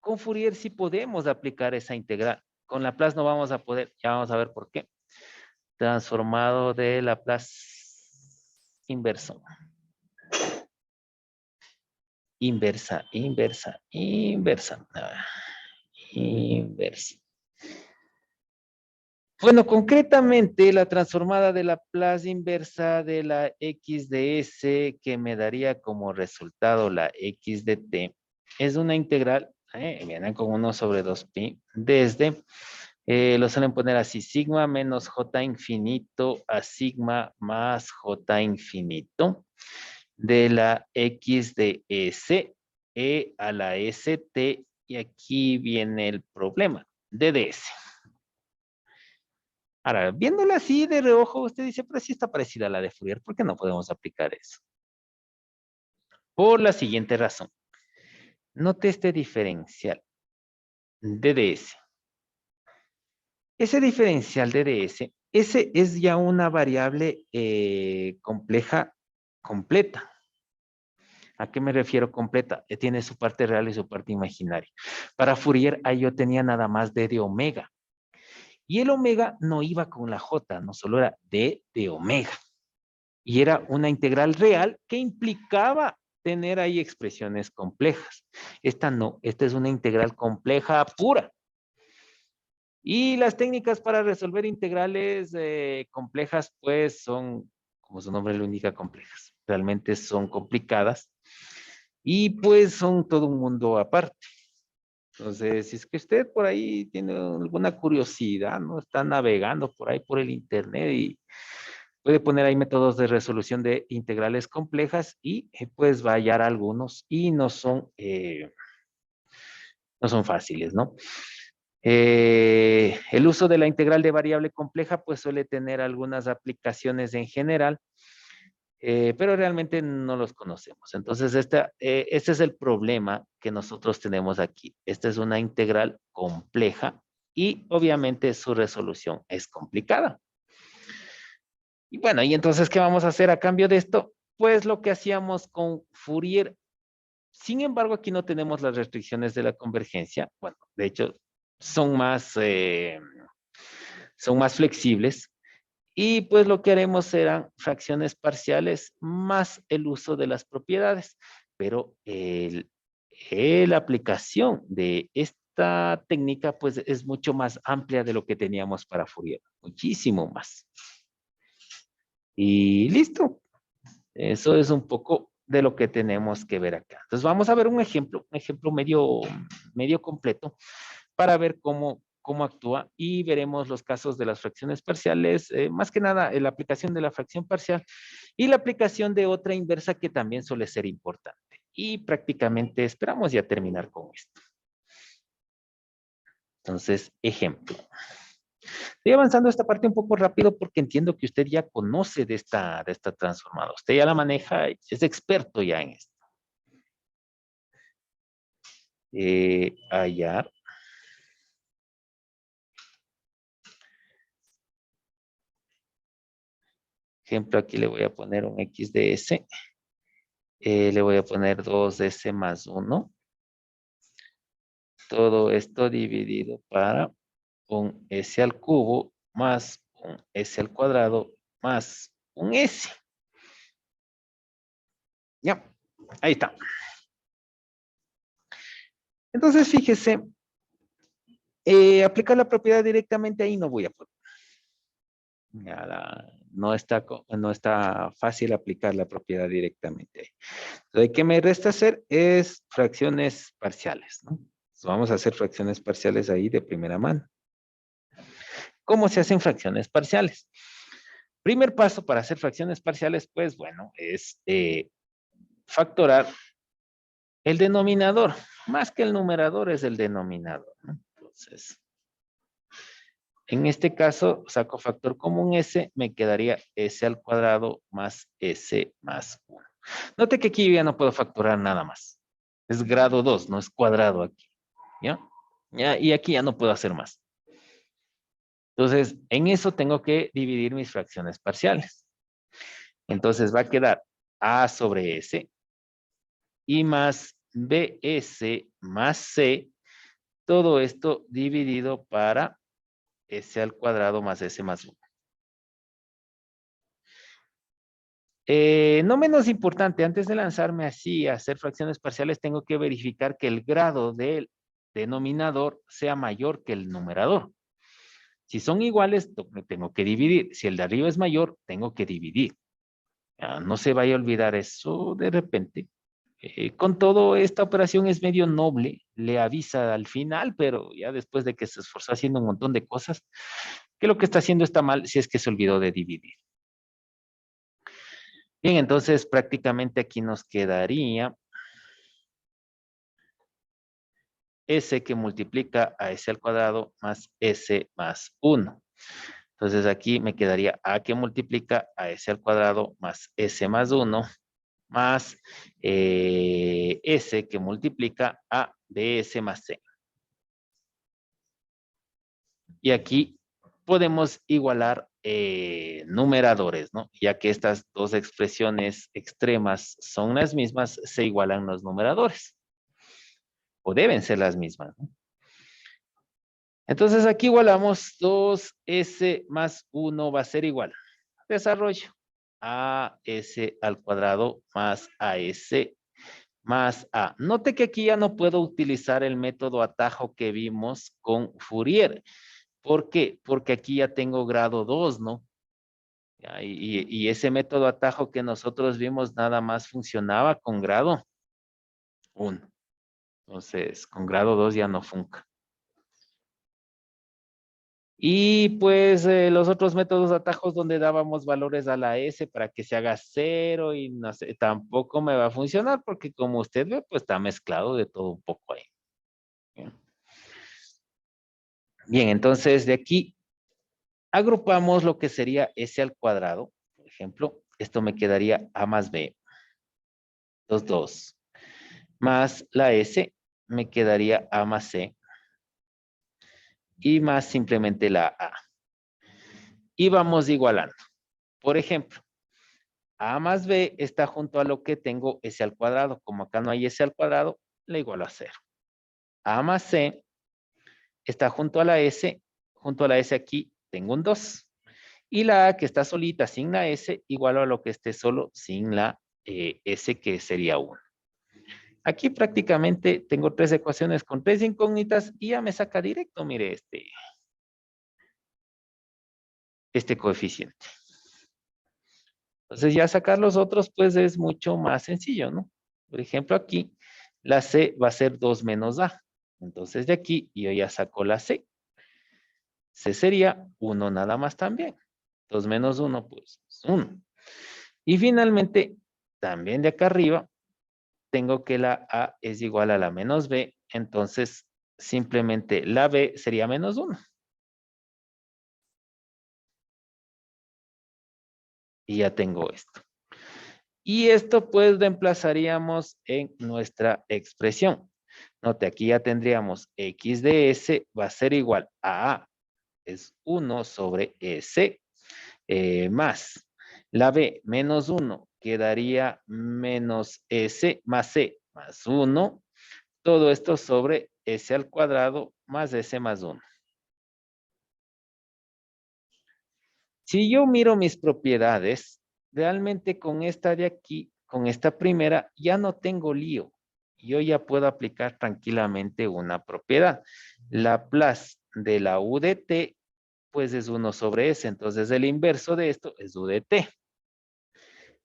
con Fourier sí podemos aplicar esa integral. Con Laplace no vamos a poder, ya vamos a ver por qué. Transformado de Laplace inverso. Inversa. Inversa. Bueno, concretamente la transformada de Laplace inversa de la x de s que me daría como resultado la x de t es una integral, viene con 1 sobre 2pi, desde, lo suelen poner así, sigma menos j infinito a sigma más j infinito de la x de s e a la st, y aquí viene el problema, de ds. Ahora, viéndola así de reojo, usted dice, pero sí está parecida a la de Fourier, ¿por qué no podemos aplicar eso? Por la siguiente razón. Note este diferencial de ds. Ese diferencial de ds, ese es ya una variable compleja completa. ¿A qué me refiero completa? Tiene su parte real y su parte imaginaria. Para Fourier, ahí yo tenía nada más d de omega. Y el omega no iba con la j, no solo era d de omega. Y era una integral real que implicaba tener ahí expresiones complejas. Esta no, esta es una integral compleja pura. Y las técnicas para resolver integrales complejas, pues son, como su nombre lo indica, complejas. Realmente son complicadas y pues son todo un mundo aparte. Entonces, si es que usted por ahí tiene alguna curiosidad, ¿no? Está navegando por ahí por el internet y puede poner ahí métodos de resolución de integrales complejas y pues va a hallar algunos y no son fáciles, ¿no? El uso de la integral de variable compleja pues suele tener algunas aplicaciones en general, pero realmente no los conocemos. Entonces, este es el problema que nosotros tenemos aquí. Esta es una integral compleja y obviamente su resolución es complicada. Y bueno, y entonces, ¿qué vamos a hacer a cambio de esto? Pues lo que hacíamos con Fourier. Sin embargo, aquí no tenemos las restricciones de la convergencia. Bueno, de hecho, son más flexibles. Y pues lo que haremos serán fracciones parciales más el uso de las propiedades. Pero la aplicación de esta técnica pues es mucho más amplia de lo que teníamos para Fourier. Muchísimo más. Y listo. Eso es un poco de lo que tenemos que ver acá. Entonces vamos a ver un ejemplo medio completo para ver cómo actúa y veremos los casos de las fracciones parciales, más que nada la aplicación de la fracción parcial y la aplicación de otra inversa que también suele ser importante. Y prácticamente esperamos ya terminar con esto. Entonces, ejemplo. Estoy avanzando esta parte un poco rápido porque entiendo que usted ya conoce de esta transformada. Usted ya la maneja, es experto ya en esto. Hallar. Ejemplo, aquí le voy a poner un x de s. Le voy a poner 2s más 1. Todo esto dividido para un s al cubo más un s al cuadrado más un s. Ya, ahí está. Entonces, fíjese, aplicar la propiedad directamente ahí no voy a poder. No está fácil aplicar la propiedad directamente ahí. Lo que me resta hacer es fracciones parciales, ¿no? Entonces, vamos a hacer fracciones parciales ahí de primera mano. ¿Cómo se hacen fracciones parciales? Primer paso para hacer fracciones parciales, pues bueno, es factorar el denominador. Más que el numerador es el denominador, ¿no? Entonces, en este caso, saco factor común s, me quedaría s al cuadrado más s más 1. Note que aquí yo ya no puedo factorar nada más. Es grado 2, no es cuadrado aquí. ¿Ya? Y aquí ya no puedo hacer más. Entonces, en eso tengo que dividir mis fracciones parciales. Entonces va a quedar a sobre s y más bs más c. Todo esto dividido para s al cuadrado más s más 1. No menos importante, antes de lanzarme así a hacer fracciones parciales, tengo que verificar que el grado del denominador sea mayor que el numerador. Si son iguales, tengo que dividir. Si el de arriba es mayor, tengo que dividir. No se vaya a olvidar eso de repente. Con todo, esta operación es medio noble, le avisa al final, pero ya después de que se esforzó haciendo un montón de cosas, que lo que está haciendo está mal si es que se olvidó de dividir. Bien, entonces prácticamente aquí nos quedaría S que multiplica a S al cuadrado más S más 1. Entonces aquí me quedaría A que multiplica a S al cuadrado más S más 1 más S que multiplica a BS más C. Y aquí podemos igualar numeradores, ¿no? Ya que estas dos expresiones extremas son las mismas, se igualan los numeradores. O deben ser las mismas, ¿no? Entonces aquí igualamos 2S más 1 va a ser igual. Desarrollo. AS al cuadrado más AS más A. Note que aquí ya no puedo utilizar el método atajo que vimos con Fourier. ¿Por qué? Porque aquí ya tengo grado 2, ¿no? Y ese método atajo que nosotros vimos nada más funcionaba con grado 1. Entonces, con grado 2 ya no funca. Y pues los otros métodos de atajos donde dábamos valores a la S para que se haga 0 y no sé, tampoco me va a funcionar porque como usted ve, pues está mezclado de todo un poco ahí. Bien, entonces de aquí agrupamos lo que sería S al cuadrado. Por ejemplo, esto me quedaría A más B, 2 más la S me quedaría A más C y más simplemente la A. Y vamos igualando. Por ejemplo, A más B está junto a lo que tengo S al cuadrado. Como acá no hay S al cuadrado, le igualo a 0. A más C está junto a la S. Junto a la S aquí tengo un 2. Y la A que está solita sin la S, igualo a lo que esté solo sin la S que sería 1. Aquí prácticamente tengo 3 ecuaciones con 3 incógnitas y ya me saca directo, mire, este coeficiente. Entonces ya sacar los otros pues es mucho más sencillo, ¿no? Por ejemplo aquí la C va a ser 2 menos A. Entonces de aquí yo ya saco la C. C sería 1 nada más también. 2 menos 1 pues 1. Y finalmente también de acá arriba tengo que la A es igual a la menos B. Entonces simplemente la B sería menos 1. Y ya tengo esto. Y esto pues reemplazaríamos en nuestra expresión. Note, aquí ya tendríamos x de s va a ser igual a es 1 sobre s más la b menos 1 quedaría menos s más c más 1. Todo esto sobre s al cuadrado más s más 1. Si yo miro mis propiedades, realmente con esta de aquí, con esta primera, ya no tengo lío. Yo ya puedo aplicar tranquilamente una propiedad. Laplace de la U de t, pues es 1 sobre s. Entonces el inverso de esto es U de t.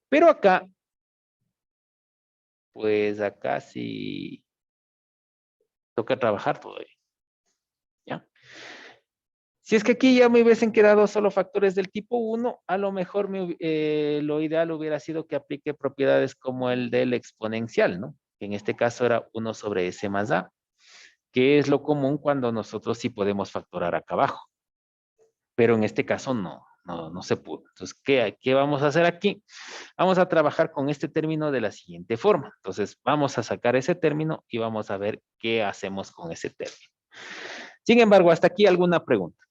Pero acá, pues acá sí toca trabajar todavía. ¿Ya? Si es que aquí ya me hubiesen quedado solo factores del tipo 1, a lo mejor lo ideal hubiera sido que aplique propiedades como el del exponencial, ¿no? En este caso era 1 sobre s más a, que es lo común cuando nosotros sí podemos factorar acá abajo. Pero en este caso no se pudo. Entonces, ¿qué vamos a hacer aquí? Vamos a trabajar con este término de la siguiente forma. Entonces, vamos a sacar ese término y vamos a ver qué hacemos con ese término. Sin embargo, hasta aquí alguna pregunta.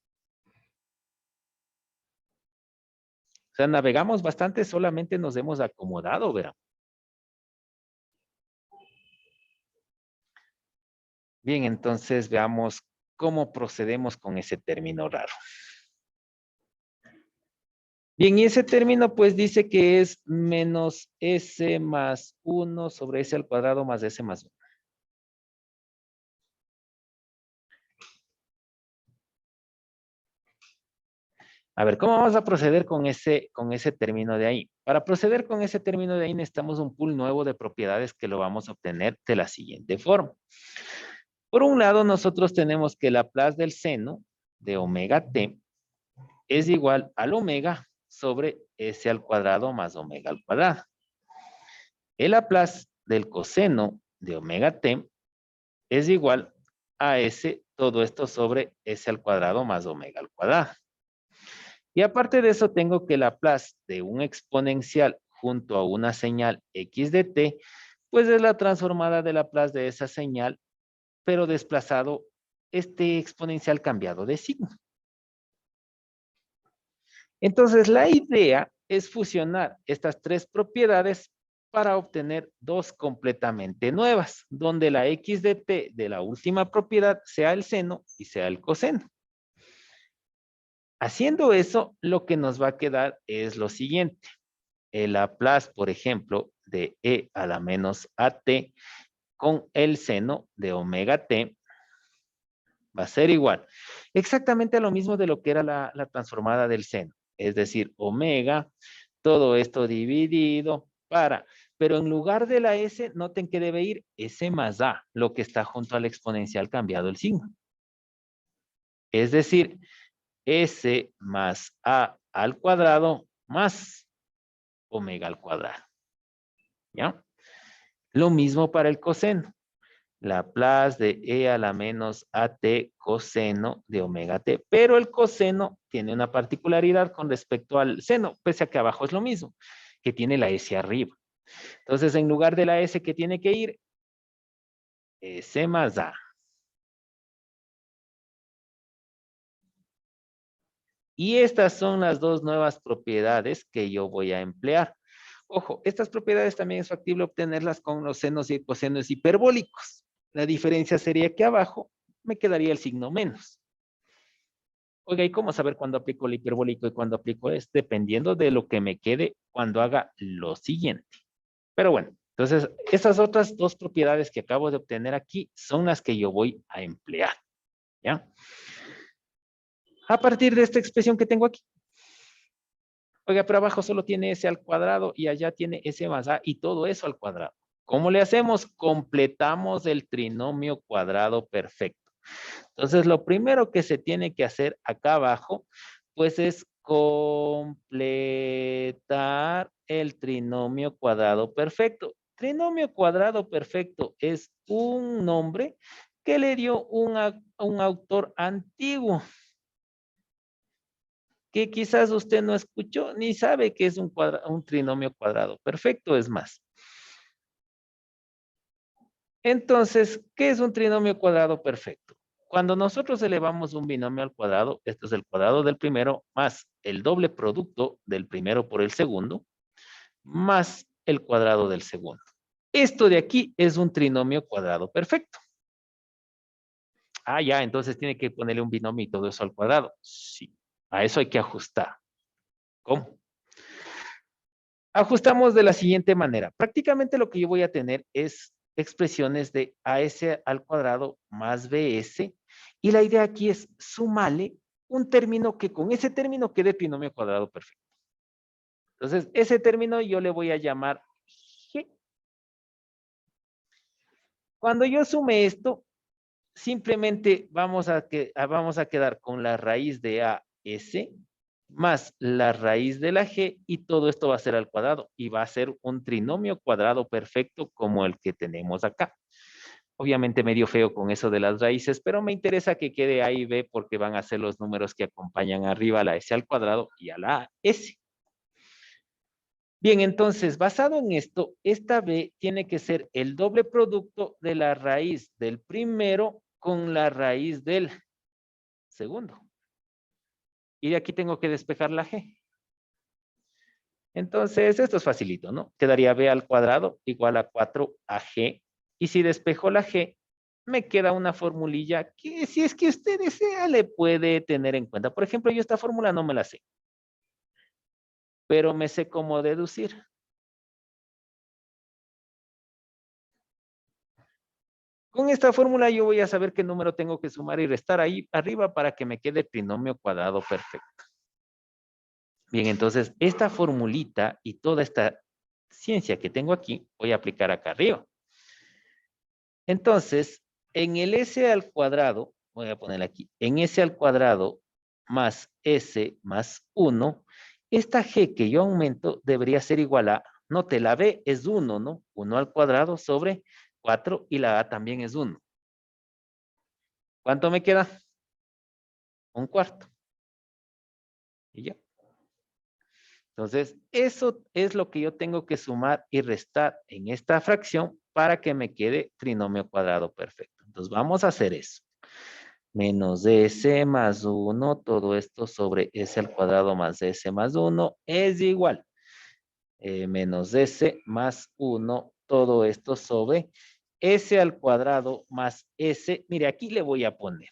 O sea, navegamos bastante, solamente nos hemos acomodado, verán. Bien, entonces veamos cómo procedemos con ese término raro. Bien, y ese término pues dice que es menos s más 1 sobre s al cuadrado más s más 1. A ver, ¿cómo vamos a proceder con ese término de ahí? Para proceder con ese término de ahí necesitamos un pool nuevo de propiedades que lo vamos a obtener de la siguiente forma. Por un lado, nosotros tenemos que Laplace del seno de omega t es igual al omega sobre s al cuadrado más omega al cuadrado. El Laplace del coseno de omega t es igual a s, todo esto sobre s al cuadrado más omega al cuadrado. Y aparte de eso, tengo que Laplace de un exponencial junto a una señal x de t, pues es la transformada de Laplace de esa señal, pero desplazado este exponencial cambiado de signo. Entonces, la idea es fusionar estas tres propiedades para obtener dos completamente nuevas, donde la x de t de la última propiedad sea el seno y sea el coseno. Haciendo eso, lo que nos va a quedar es lo siguiente. El Laplace, por ejemplo, de e a la menos at con el seno de omega t va a ser igual. Exactamente lo mismo de lo que era la transformada del seno. Es decir, omega, todo esto dividido pero en lugar de la s, noten que debe ir s más a, lo que está junto al exponencial cambiado el signo. Es decir, s más a al cuadrado más omega al cuadrado. ¿Ya? Lo mismo para el coseno. Laplace de e a la menos at coseno de omega t. Pero el coseno tiene una particularidad con respecto al seno, pese a que abajo es lo mismo, que tiene la s arriba. Entonces, en lugar de la s que tiene que ir, s más a. Y estas son las dos nuevas propiedades que yo voy a emplear. Ojo, estas propiedades también es factible obtenerlas con los senos y cosenos hiperbólicos. La diferencia sería que abajo me quedaría el signo menos. Oiga, ¿y cómo saber cuándo aplico el hiperbólico y cuándo aplico este? Dependiendo de lo que me quede cuando haga lo siguiente. Pero bueno, entonces, esas otras dos propiedades que acabo de obtener aquí son las que yo voy a emplear. ¿Ya? A partir de esta expresión que tengo aquí. Oiga, pero abajo solo tiene s al cuadrado y allá tiene s más a y todo eso al cuadrado. ¿Cómo le hacemos? Completamos el trinomio cuadrado perfecto. Entonces, lo primero que se tiene que hacer acá abajo, pues es completar el trinomio cuadrado perfecto. Trinomio cuadrado perfecto es un nombre que le dio un autor antiguo, que quizás usted no escuchó ni sabe que es un trinomio cuadrado perfecto, es más. Entonces, ¿qué es un trinomio cuadrado perfecto? Cuando nosotros elevamos un binomio al cuadrado, esto es el cuadrado del primero más el doble producto del primero por el segundo, más el cuadrado del segundo. Esto de aquí es un trinomio cuadrado perfecto. Ah, ya, entonces tiene que ponerle un binomio y todo eso al cuadrado. Sí, a eso hay que ajustar. ¿Cómo? Ajustamos de la siguiente manera. Prácticamente lo que yo voy a tener es expresiones de AS al cuadrado más BS. Y la idea aquí es sumarle un término que con ese término quede trinomio cuadrado perfecto. Entonces, ese término yo le voy a llamar G. Cuando yo sume esto, simplemente vamos a quedar con la raíz de AS más la raíz de la G y todo esto va a ser al cuadrado y va a ser un trinomio cuadrado perfecto como el que tenemos acá. Obviamente medio feo con eso de las raíces, pero me interesa que quede A y B porque van a ser los números que acompañan arriba a la S al cuadrado y a la S. Bien, entonces, basado en esto, esta B tiene que ser el doble producto de la raíz del primero con la raíz del segundo. Y de aquí tengo que despejar la G. Entonces, esto es facilito, ¿no? Quedaría B al cuadrado igual a 4AG. Y si despejo la G, me queda una formulilla que si es que usted desea, le puede tener en cuenta. Por ejemplo, yo esta fórmula no me la sé, pero me sé cómo deducir. Con esta fórmula yo voy a saber qué número tengo que sumar y restar ahí arriba para que me quede el trinomio cuadrado perfecto. Bien, entonces esta formulita y toda esta ciencia que tengo aquí, voy a aplicar acá arriba. Entonces, en el s al cuadrado, voy a poner aquí, en s al cuadrado más s más 1, esta g que yo aumento debería ser igual a, note, la b es 1, ¿no? 1 al cuadrado sobre 4 y la a también es 1. ¿Cuánto me queda? Un cuarto. Y ya. Entonces, eso es lo que yo tengo que sumar y restar en esta fracción para que me quede trinomio cuadrado perfecto. Entonces, vamos a hacer eso. Menos s más 1, todo esto sobre s al cuadrado más s más 1 es igual. Menos s más 1, todo esto sobre s al cuadrado más s. Mire, aquí le voy a poner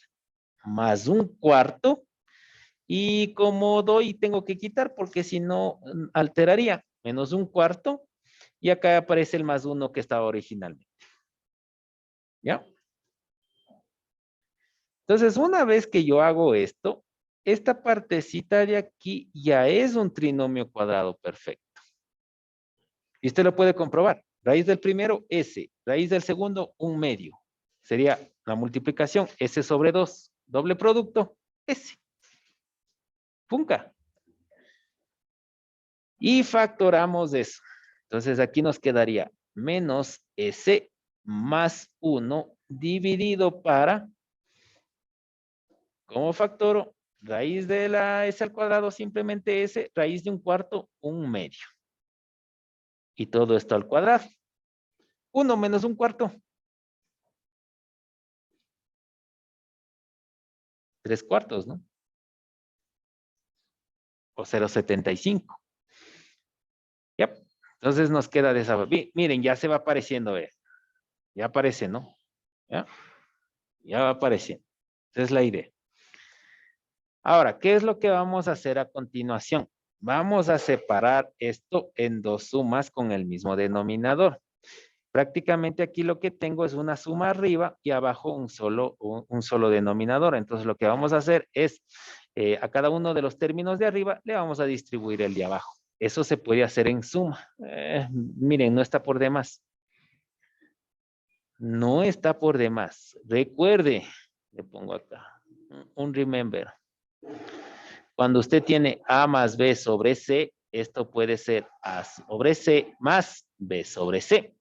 más un cuarto. Y como doy, tengo que quitar porque si no alteraría. Menos un cuarto. Y acá aparece el más 1 que estaba originalmente. ¿Ya? Entonces, una vez que yo hago esto, esta partecita de aquí ya es un trinomio cuadrado perfecto. Y usted lo puede comprobar. Raíz del primero, S. Raíz del segundo, 1/2. Sería la multiplicación, S sobre 2. Doble producto, S. Punca. Y factoramos eso. Entonces aquí nos quedaría menos S más 1 dividido para, ¿cómo factoro? Raíz de la S al cuadrado simplemente S, raíz de un cuarto, 1/2. Y todo esto al cuadrado. 1 menos un cuarto. 3/4, ¿no? O 0,75. Ya. Entonces nos queda de esa. Miren, ya se va apareciendo. Ya aparece, ¿no? ¿Ya? Ya va apareciendo. Esa es la idea. Ahora, ¿qué es lo que vamos a hacer a continuación? Vamos a separar esto en dos sumas con el mismo denominador. Prácticamente aquí lo que tengo es una suma arriba y abajo un solo denominador. Entonces lo que vamos a hacer es a cada uno de los términos de arriba le vamos a distribuir el de abajo. Eso se puede hacer en suma. Miren, no está por demás. No está por demás. Recuerde, le pongo acá un remember. Cuando usted tiene A más B sobre C, esto puede ser A sobre C más B sobre C.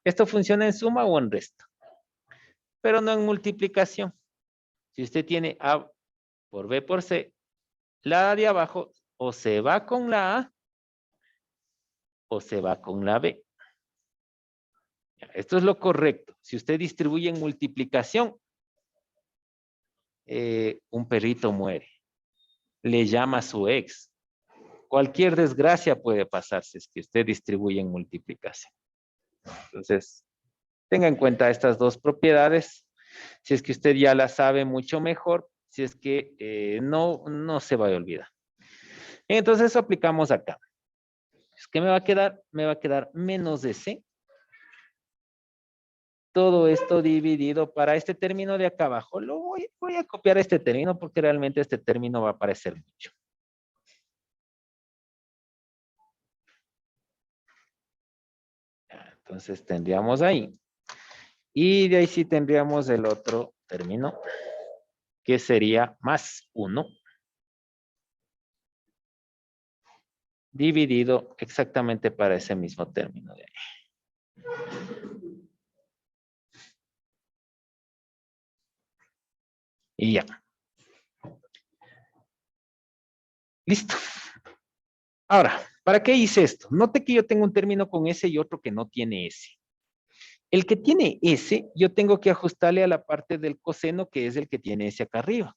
Esto funciona en suma o en resto, pero no en multiplicación. Si usted tiene A por B por C, la A de abajo o se va con la A o se va con la B. Esto es lo correcto. Si usted distribuye en multiplicación, un perrito muere. Le llama a su ex. Cualquier desgracia puede pasar si es que usted distribuye en multiplicación. Entonces, tenga en cuenta estas dos propiedades. Si es que usted ya las sabe mucho mejor, si es que no se va a olvidar. Entonces, eso aplicamos acá. ¿Qué me va a quedar? Me va a quedar menos de C. Todo esto dividido para este término de acá abajo. Voy a copiar este término porque realmente este término va a aparecer mucho. Entonces tendríamos ahí. Y de ahí sí tendríamos el otro término, que sería más 1 dividido exactamente para ese mismo término de ahí. Y ya. Listo. Ahora, ¿para qué hice esto? Note que yo tengo un término con S y otro que no tiene S. El que tiene S, yo tengo que ajustarle a la parte del coseno, que es el que tiene S acá arriba.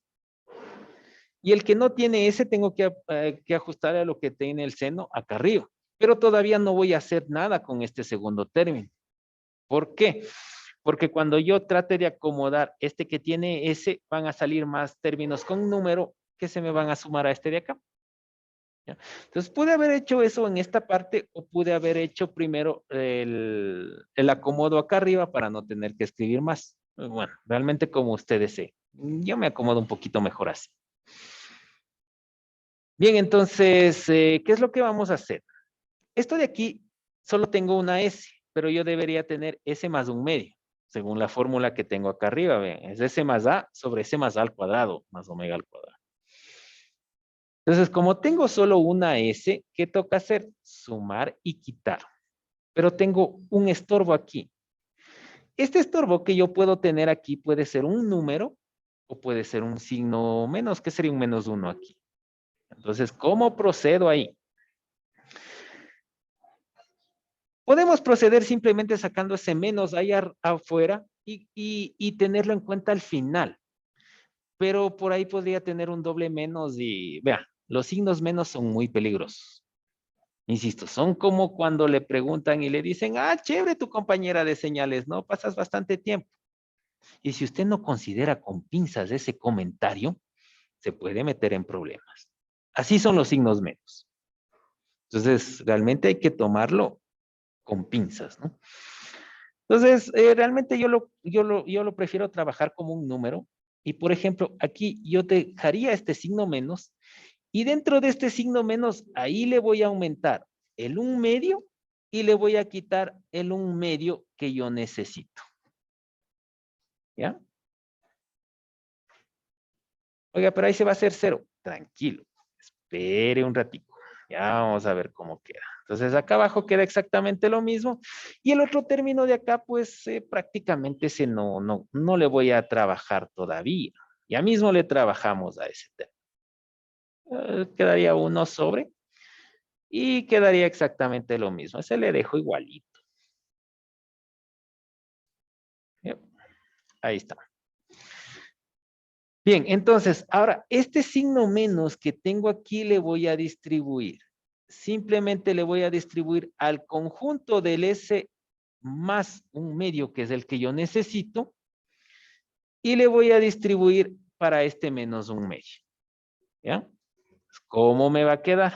Y el que no tiene S, tengo que ajustarle a lo que tiene el seno acá arriba. Pero todavía no voy a hacer nada con este segundo término. ¿Por qué? Porque cuando yo trate de acomodar este que tiene S, van a salir más términos con número que se me van a sumar a este de acá. ¿Ya? Entonces, pude haber hecho eso en esta parte o pude haber hecho primero el acomodo acá arriba para no tener que escribir más. Bueno, realmente como usted desee. Yo me acomodo un poquito mejor así. Bien, entonces, ¿qué es lo que vamos a hacer? Esto de aquí solo tengo una S, pero yo debería tener S más un medio, según la fórmula que tengo acá arriba. Ven, es S más A sobre S más A al cuadrado, más omega al cuadrado. Entonces, como tengo solo una S, ¿qué toca hacer? Sumar y quitar. Pero tengo un estorbo aquí. Este estorbo que yo puedo tener aquí puede ser un número o puede ser un signo menos, que sería un menos 1 aquí. Entonces, ¿cómo procedo ahí? Podemos proceder simplemente sacando ese menos ahí afuera y tenerlo en cuenta al final. Pero por ahí podría tener un doble menos y, vea, los signos menos son muy peligrosos. Insisto, son como cuando le preguntan y le dicen, ah, chévere tu compañera de señales, ¿no? Pasas bastante tiempo. Y si usted no considera con pinzas ese comentario, se puede meter en problemas. Así son los signos menos. Entonces, realmente hay que tomarlo con pinzas, ¿no? Entonces, realmente yo lo prefiero trabajar como un número. Y, por ejemplo, aquí yo dejaría este signo menos y dentro de este signo menos, ahí le voy a aumentar el 1/2 y le voy a quitar el 1/2 que yo necesito. ¿Ya? Oiga, pero ahí se va a hacer 0. Tranquilo. Espere un ratito. Ya vamos a ver cómo queda. Entonces, acá abajo queda exactamente lo mismo. Y el otro término de acá, pues, prácticamente ese no le voy a trabajar todavía. Ya mismo le trabajamos a ese término. Quedaría 1 sobre. Y quedaría exactamente lo mismo. Ese le dejo igualito. Yep. Ahí está. Bien, entonces, ahora, este signo menos que tengo aquí le voy a distribuir. Simplemente le voy a distribuir al conjunto del S más 1/2, que es el que yo necesito, y le voy a distribuir para este menos 1/2. ¿Ya? ¿Cómo me va a quedar?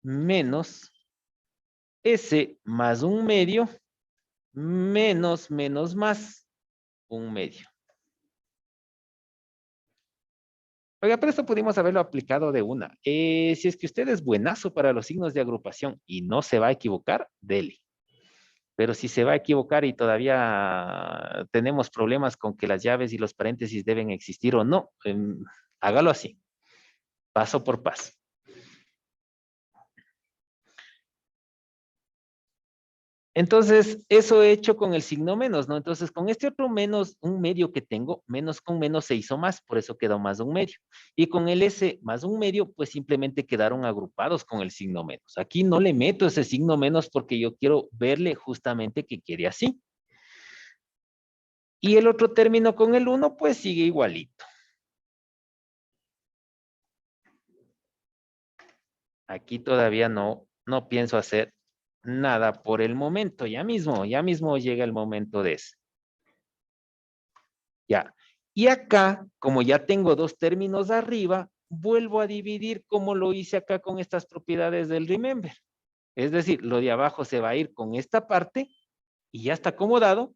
Menos S más 1/2 menos más 1/2. Oiga, pero esto pudimos haberlo aplicado de una. Si es que usted es buenazo para los signos de agrupación y no se va a equivocar, dele. Pero si se va a equivocar y todavía tenemos problemas con que las llaves y los paréntesis deben existir o no, hágalo así, paso por paso. Entonces, eso he hecho con el signo menos, ¿no? Entonces, con este otro menos 1/2 que tengo, menos con menos se hizo más, por eso quedó más 1/2. Y con el S más 1/2, pues simplemente quedaron agrupados con el signo menos. Aquí no le meto ese signo menos porque yo quiero verle justamente que quede así. Y el otro término con el 1, pues sigue igualito. Aquí todavía no pienso hacer nada por el momento. Ya mismo llega el momento de eso. Ya. Y acá, como ya tengo dos términos arriba, vuelvo a dividir como lo hice acá con estas propiedades del remember. Es decir, lo de abajo se va a ir con esta parte y ya está acomodado.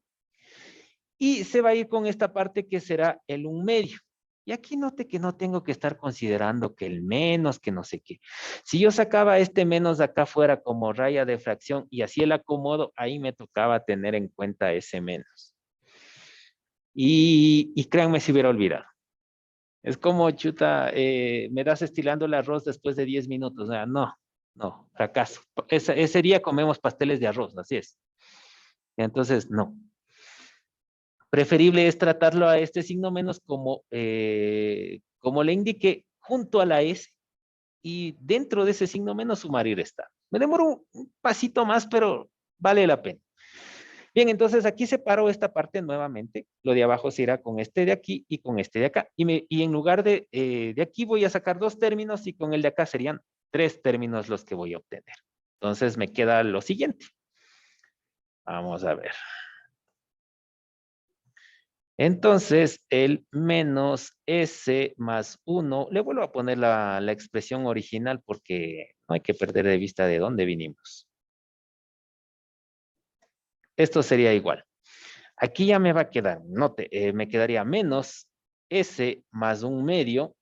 Y se va a ir con esta parte que será el 1/2. Y aquí note que no tengo que estar considerando que el menos, que no sé qué. Si yo sacaba este menos de acá fuera como raya de fracción y así el acomodo, ahí me tocaba tener en cuenta ese menos. Y créanme si hubiera olvidado. Es como, chuta, me das estilando el arroz después de 10 minutos. O sea, no, fracaso. Ese día comemos pasteles de arroz, así es. Entonces, no. Preferible es tratarlo a este signo menos como le indiqué, junto a la S y dentro de ese signo menos sumar y restar. Me demoro un pasito más, pero vale la pena. Bien, entonces aquí separo esta parte nuevamente. Lo de abajo se irá con este de aquí y con este de acá. Y en lugar de aquí voy a sacar dos términos y con el de acá serían 3 términos los que voy a obtener. Entonces me queda lo siguiente. Vamos a ver. Entonces, el menos S más 1, le vuelvo a poner la expresión original porque no hay que perder de vista de dónde vinimos. Esto sería igual. Aquí ya me va a quedar, note, me quedaría menos S más 1/2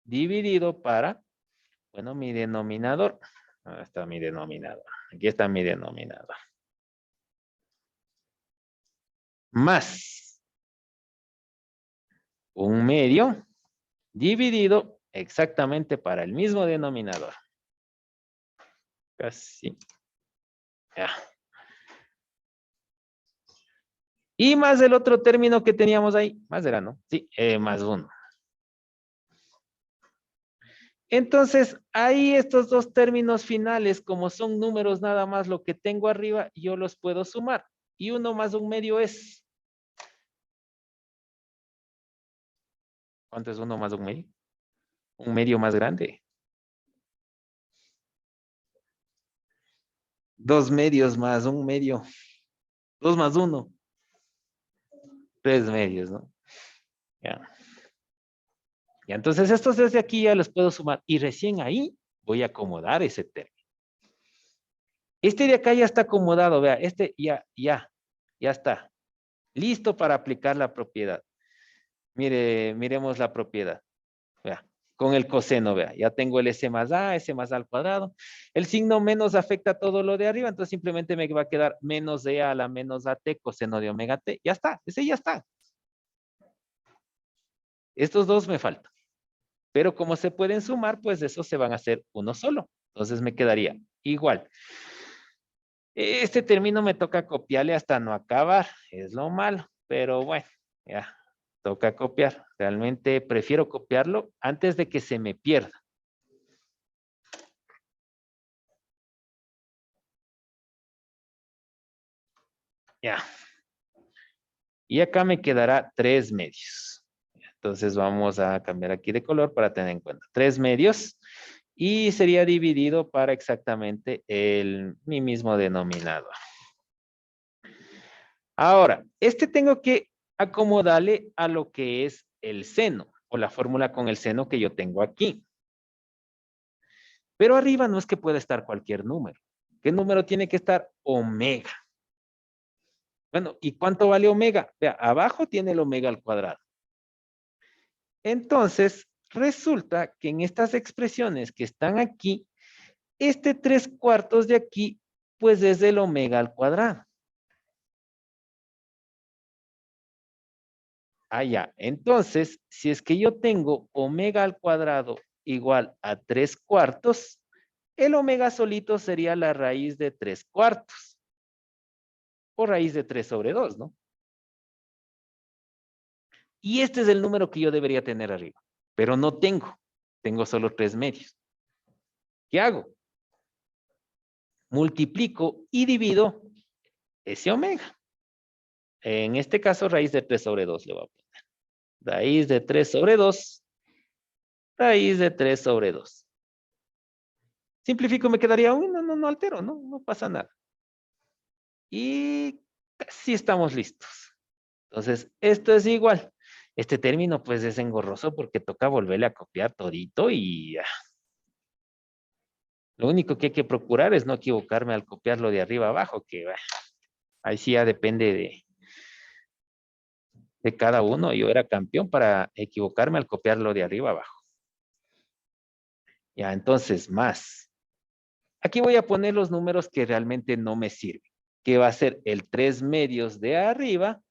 dividido para, bueno, mi denominador. ¿Dónde está mi denominador? Aquí está mi denominador. Más 1/2 dividido exactamente para el mismo denominador. Casi. Ya. Y más el otro término que teníamos ahí. Más era, ¿no? Sí, más 1. Entonces, ahí estos dos términos finales, como son números nada más lo que tengo arriba, yo los puedo sumar. Y 1 más 1/2 es... ¿Cuánto es 1 más 1/2? 1/2 más grande. 2/2 más 1/2. 2 más 1. 3/2, ¿no? Ya. Ya, entonces estos desde aquí ya los puedo sumar. Y recién ahí voy a acomodar ese término. Este de acá ya está acomodado, vea. Este ya está. Listo para aplicar la propiedad. Mire, miremos la propiedad. Vea, con el coseno, vea. Ya tengo el S más A, S más A al cuadrado. El signo menos afecta todo lo de arriba, entonces simplemente me va a quedar menos E a la menos AT coseno de omega T. Ya está, ese ya está. Estos dos me faltan. Pero como se pueden sumar, pues esos se van a hacer uno solo. Entonces me quedaría igual. Este término me toca copiarle hasta no acabar. Es lo malo. Pero bueno, ya. Toca copiar. Realmente prefiero copiarlo antes de que se me pierda. Ya. Y acá me quedará 3/2. Entonces vamos a cambiar aquí de color para tener en cuenta. 3/2. Y sería dividido para exactamente mi mismo denominador. Ahora, este tengo que acomodarle a lo que es el seno o la fórmula con el seno que yo tengo aquí. Pero arriba no es que pueda estar cualquier número. ¿Qué número tiene que estar? Omega. Bueno, ¿y cuánto vale omega? Vea, abajo tiene el omega al cuadrado. Entonces, resulta que en estas expresiones que están aquí, este 3/4 de aquí, pues es el omega al cuadrado. Ah, ya. Entonces, si es que yo tengo omega al cuadrado igual a 3/4, el omega solito sería la raíz de 3/4. O raíz de 3/2, ¿no? Y este es el número que yo debería tener arriba. Pero no tengo. Tengo solo 3/2. ¿Qué hago? Multiplico y divido ese omega. En este caso, raíz de 3/2 le voy a poner. Raíz de 3/2. Raíz de 3/2. Simplifico, me quedaría no altero, no pasa nada. Y casi estamos listos. Entonces, esto es igual. Este término, pues, es engorroso porque toca volverle a copiar todito y lo único que hay que procurar es no equivocarme al copiarlo de arriba abajo, que ahí sí ya depende de cada uno. Yo era campeón para equivocarme al copiarlo de arriba abajo. Ya, entonces, más. Aquí voy a poner los números que realmente no me sirven, que va a ser el 3/2 de arriba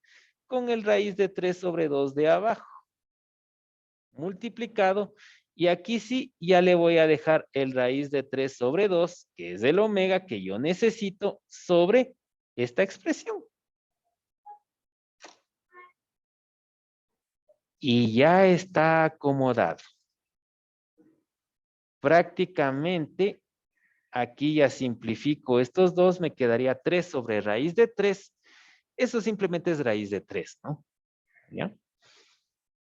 con el raíz de 3/2 de abajo, multiplicado, y aquí sí, ya le voy a dejar el raíz de 3/2, que es el omega que yo necesito, sobre esta expresión. Y ya está acomodado. Prácticamente, aquí ya simplifico estos dos, me quedaría 3 sobre raíz de 3. Eso simplemente es raíz de 3, ¿no? ¿Ya?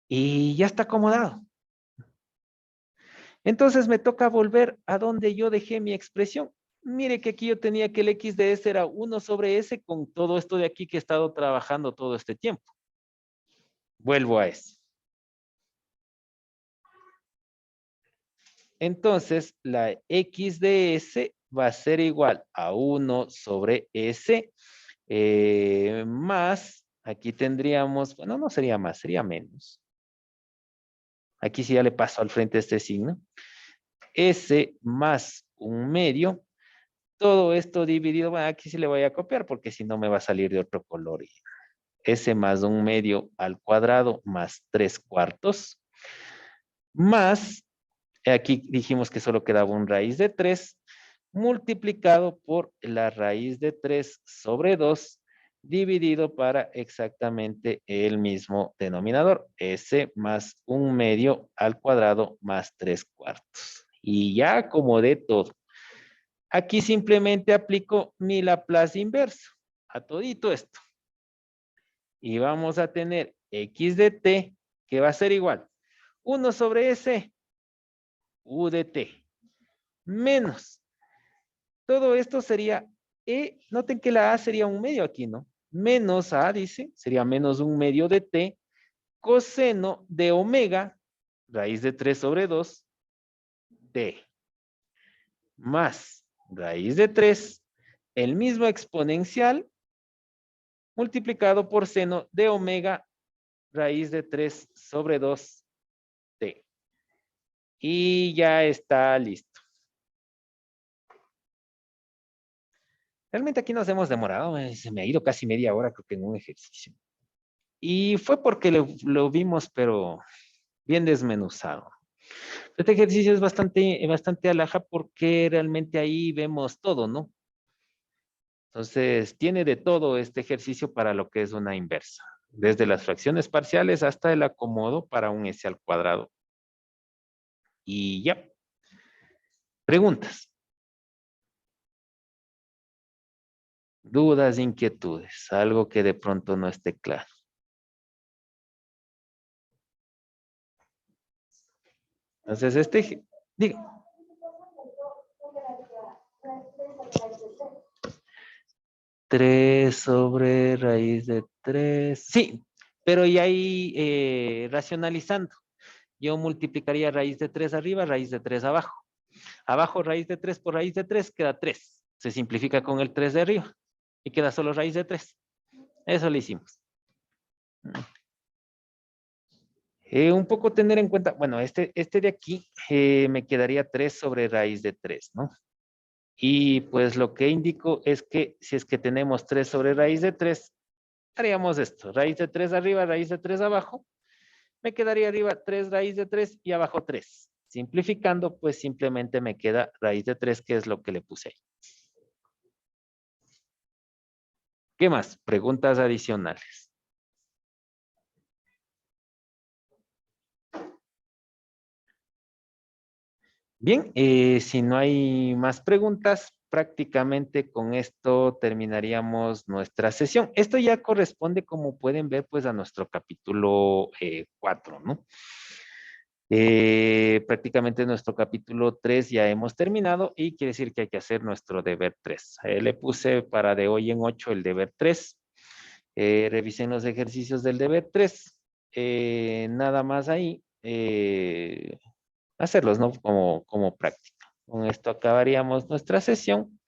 Y ya está acomodado. Entonces me toca volver a donde yo dejé mi expresión. Mire que aquí yo tenía que el x de s era 1 sobre s con todo esto de aquí que he estado trabajando todo este tiempo. Vuelvo a eso. Entonces, la x de s va a ser igual a 1 sobre s más, aquí tendríamos, bueno, no sería más, sería menos. Aquí sí ya le paso al frente este signo. S más 1/2. Todo esto dividido, bueno, aquí sí le voy a copiar porque si no me va a salir de otro color. S más 1/2 al cuadrado más 3/4. Más, aquí dijimos que solo quedaba un raíz de 3, multiplicado por la raíz de 3 sobre 2, dividido para exactamente el mismo denominador, S más 1/2 al cuadrado más 3/4. Y ya acomodé todo. Aquí simplemente aplico mi Laplace inverso a todito esto. Y vamos a tener x de t, que va a ser igual 1 sobre s, u de t, menos. Todo esto sería noten que la a sería 1/2 aquí, ¿no? Menos a, dice, sería menos 1/2 de t, coseno de omega, raíz de 3 sobre 2, t, más raíz de 3, el mismo exponencial, multiplicado por seno de omega, raíz de 3 sobre 2, t. Y ya está listo. Realmente aquí nos hemos demorado, se me ha ido casi media hora, creo que en un ejercicio. Y fue porque lo vimos, pero bien desmenuzado. Este ejercicio es bastante alhaja porque realmente ahí vemos todo, ¿no? Entonces, tiene de todo este ejercicio para lo que es una inversa. Desde las fracciones parciales hasta el acomodo para un s al cuadrado. Y ya. Preguntas. Dudas, inquietudes, algo que de pronto no esté claro. Entonces, diga. 3 sobre raíz de 3. Sí, pero y ahí racionalizando. Yo multiplicaría raíz de 3 arriba, raíz de 3 abajo. Abajo raíz de 3 por raíz de 3 queda 3. Se simplifica con el 3 de arriba y queda solo raíz de 3. Eso lo hicimos. Un poco tener en cuenta, bueno, este de aquí me quedaría 3 sobre raíz de 3, ¿no? Y pues lo que indico es que si es que tenemos 3 sobre raíz de 3, haríamos esto, raíz de 3 arriba, raíz de 3 abajo, me quedaría arriba 3 raíz de 3 y abajo 3. Simplificando, pues simplemente me queda raíz de 3, que es lo que le puse ahí. ¿Qué más? Preguntas adicionales. Bien, si no hay más preguntas, prácticamente con esto terminaríamos nuestra sesión. Esto ya corresponde, como pueden ver, pues a nuestro capítulo 4, ¿no? Prácticamente nuestro capítulo 3 ya hemos terminado y quiere decir que hay que hacer nuestro deber 3. Le puse para de hoy en 8 el deber 3. Revisen los ejercicios del deber 3. Nada más ahí. Hacerlos, ¿no? Como práctica. Con esto acabaríamos nuestra sesión